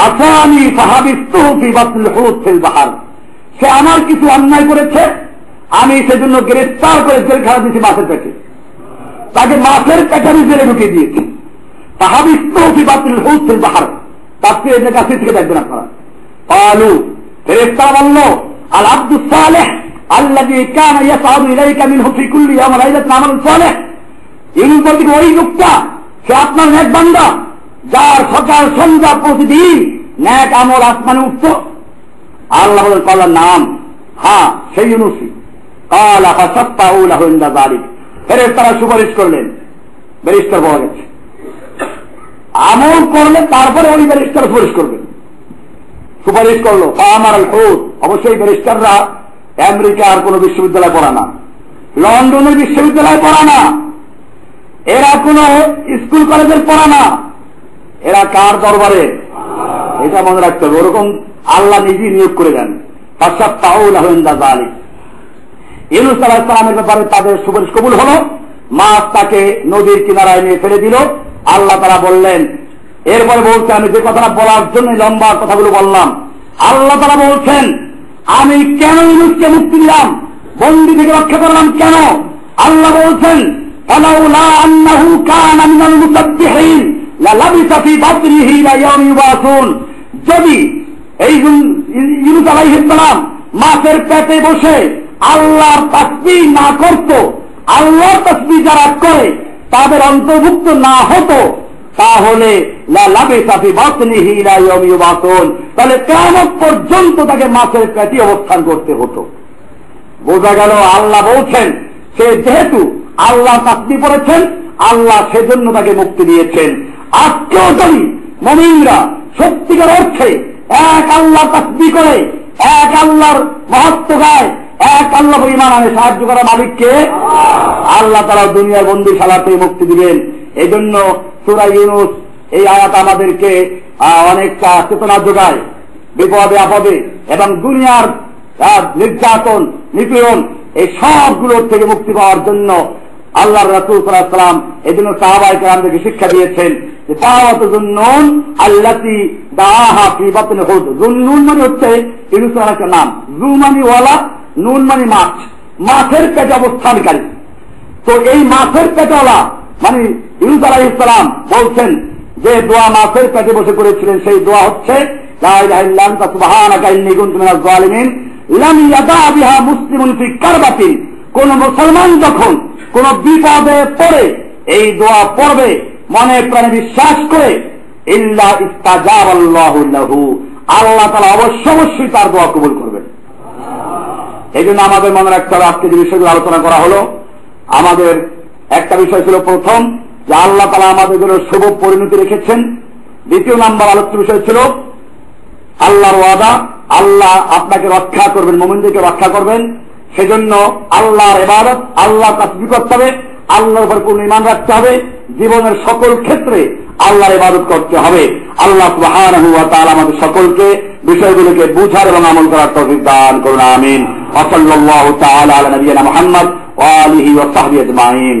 আসানি ফাহাবিসতুহু ফি বাতনিল হুত ফিল বাহর, সে আমার কিছু অন্যায় করেছে, আমি সেজন্য গ্রেফতার করে জেলখানা দিয়েছি মাছের পেটে, তাকে মাছের পেটের জেলে ঢুকিয়ে দিয়েছি। ফাহাবিসতুহু ফি বাতনিল হুত ফিল বাহর, তাফসীর ইবনে কাসীর থেকে দেখবেন আপনারা। ক্বালু, ফেরেশতারা বলল, আল আব্দুস সালেহ আল্লাযী কানা ইয়াসআদু ইলাইকা মিনহু ফি কুল্লি ইয়াওম ওয়া লাইলাতিন আমালুন সালেহ, ইউনুস বলতে ওই লোকটা, সে আপনার নেক বান্দা, যার সকাল সন্ধ্যা প্রতিদিন নেক আমল আসমানে উঠত। আল্লাহ বলেন, কলার নাম, হ্যাঁ সেই ইউনুসই। ক্বালা ফাসাফাহু লাহু ইনদা যালিক, ফেরেশতারা সুপারিশ করলেন, ব্যারিস্টার পাওয়া গেছে। আমল করলে তারপরে ওই ব্যারিস্টার সুপারিশ করবেন। সুপারিশ করলো ফামার আল হুত, অবশ্যই ব্যারিস্টাররা আমেরিকার কোন বিশ্ববিদ্যালয়ে পড়া না, লন্ডনের বিশ্ববিদ্যালয়ে পড়া না, এরা কোন স্কুল কলেজের পড়া না, এরা কার দরবারে? এটা মনে রাখতে হবে, ওরকম আল্লাহ নিজেই নিয়োগ করে দেন। ফাসাফাহু লাহু ইনদা যালিক, ইউনুস আলাইহিস সালামের ব্যাপারে তাদের সুপারিশ কবুল হলো। মাছ তাকে নদীর কিনারায় নিয়ে ফেলে দিল। আল্লাহ তাআলা বললেন, এরপরে বলছে, আমি যে কথাটা বলার জন্য লম্বা কথাগুলো বললাম, আল্লাহ তাআলা বলছেন, আমি কেন ইউনুসকে মুক্তি দিলাম, বন্দী থেকে রক্ষা করলাম কেন? আল্লাহ বলছেন, ফালাউলা আন্নাহু কানা মিনাল মুসাব্বিহিন লালাবিসা ফি বাতনিহি ইলা ইয়াউমি ইউবাসুন, যদি এই ইউনুস আলাইহিস সালাম মাছের পেটে বসে আল্লাহর তাসবিহ না করত, আল্লাহর তাসবিহ যারা করে তাদের অন্তর্ভুক্ত না হতো, তাহলে লালাবিসা ফি বাতনিহি ইলা ইয়াউমি ইউবাসুন, তাহলে কিয়ামত পর্যন্ত তাকে মাছের পেটে অবস্থান করতে হতো। বোঝা গেল আল্লাহ বলছেন, সে যেহেতু আল্লাহ তাসবিহ করেছেন, আল্লাহ সেজন্য তাকে মুক্তি দিয়েছেন। আজকেও যদি মুমিনরা সত্যিকার অর্থে এক আল্লাহ তাসবিহ করে, এক আল্লাহর মহত্ব গায়, এক আল্লাহ ঈমান আনে, সাহায্য করা মালিককে আল্লাহ তাআলা দুনিয়ার বন্দীশালাতে মুক্তি দিবেন। এই জন্য সূরা ইউনুস এই আয়াত আমাদেরকে অনেকটা চেতনা যোগায় বিপদে আপদে এবং দুনিয়ার নির্যাতন নিপীড়ন এই সবগুলোর থেকে মুক্তি পাওয়ার জন্য আল্লাহর রাসূল সাল্লাল্লাহু আলাইহি ওয়াসাল্লাম এই জন্য সাহাবায়ে কেরামদেরকে শিক্ষা দিয়েছেন যে দাওয়াতু যুন্নুন আল্লাতী দাআহা ফি বাতনি হুদ। যুন্নুন মানে হচ্ছে ইউনুসের একটা নাম, জু মানে ওয়ালা, নুন মানে মাছ, মাছের পেটে অবস্থানকারী। তো এই মাছের পেটওয়ালা মানে ইউনুস আলাইহিস সালাম বলছেন যে দোয়া মাছের পেটে বসে করেছিলেন, সেই দোয়া হচ্ছে লা ইলাহা ইল্লা আনতা সুবহানাকা ইন্নী কুনতু মিনাজ জালিমিন। লাম ইয়াদা বিহা মুসলিমুন ফি কারবাতিন, কোন মুসলমান যখন কোন বিপদে পড়ে এই দোয়া পড়বে মনে প্রাণে বিশ্বাস করে, ইল্লা ইস্তাজাবাল্লাহু লাহু, আল্লাহ তাআলা অবশ্যই তার দোয়া কবুল করবেন। এই জন্য আমাদের মনে রাখতে হবে, আজকে যে বিষয়গুলো আলোচনা করা হলো, আমাদের একটা বিষয় ছিল প্রথম যে আল্লাহ তাআলা আমাদের জন্য শুভ পরিণতি রেখেছেন। দ্বিতীয় নাম্বার আলোচ্য বিষয় ছিল আল্লাহর ওয়াদা, আল্লাহ আপনাকে রক্ষা করবেন, মুমিনদেরকে রক্ষা করবেন। সেজন্য আল্লাহর ইবাদত, আল্লাহ তাসবিহ করতে হবে, আল্লাহর উপর পূর্ণ ঈমান রাখতে হবে, জীবনের সকল ক্ষেত্রে আল্লাহর ইবাদত করতে হবে। আল্লাহ সুবহানাহু ওয়া তাআলা আমাদের সকলকে বিষয়গুলোকে বুঝার এবং আমল করার তৌফিক দান করুন, আমিন। ওয়া সাল্লাল্লাহু তাআলা আলা নবিয়িনা মুহাম্মদ ওয়া আলিহি ওয়া সাহবিহি আজমাইন।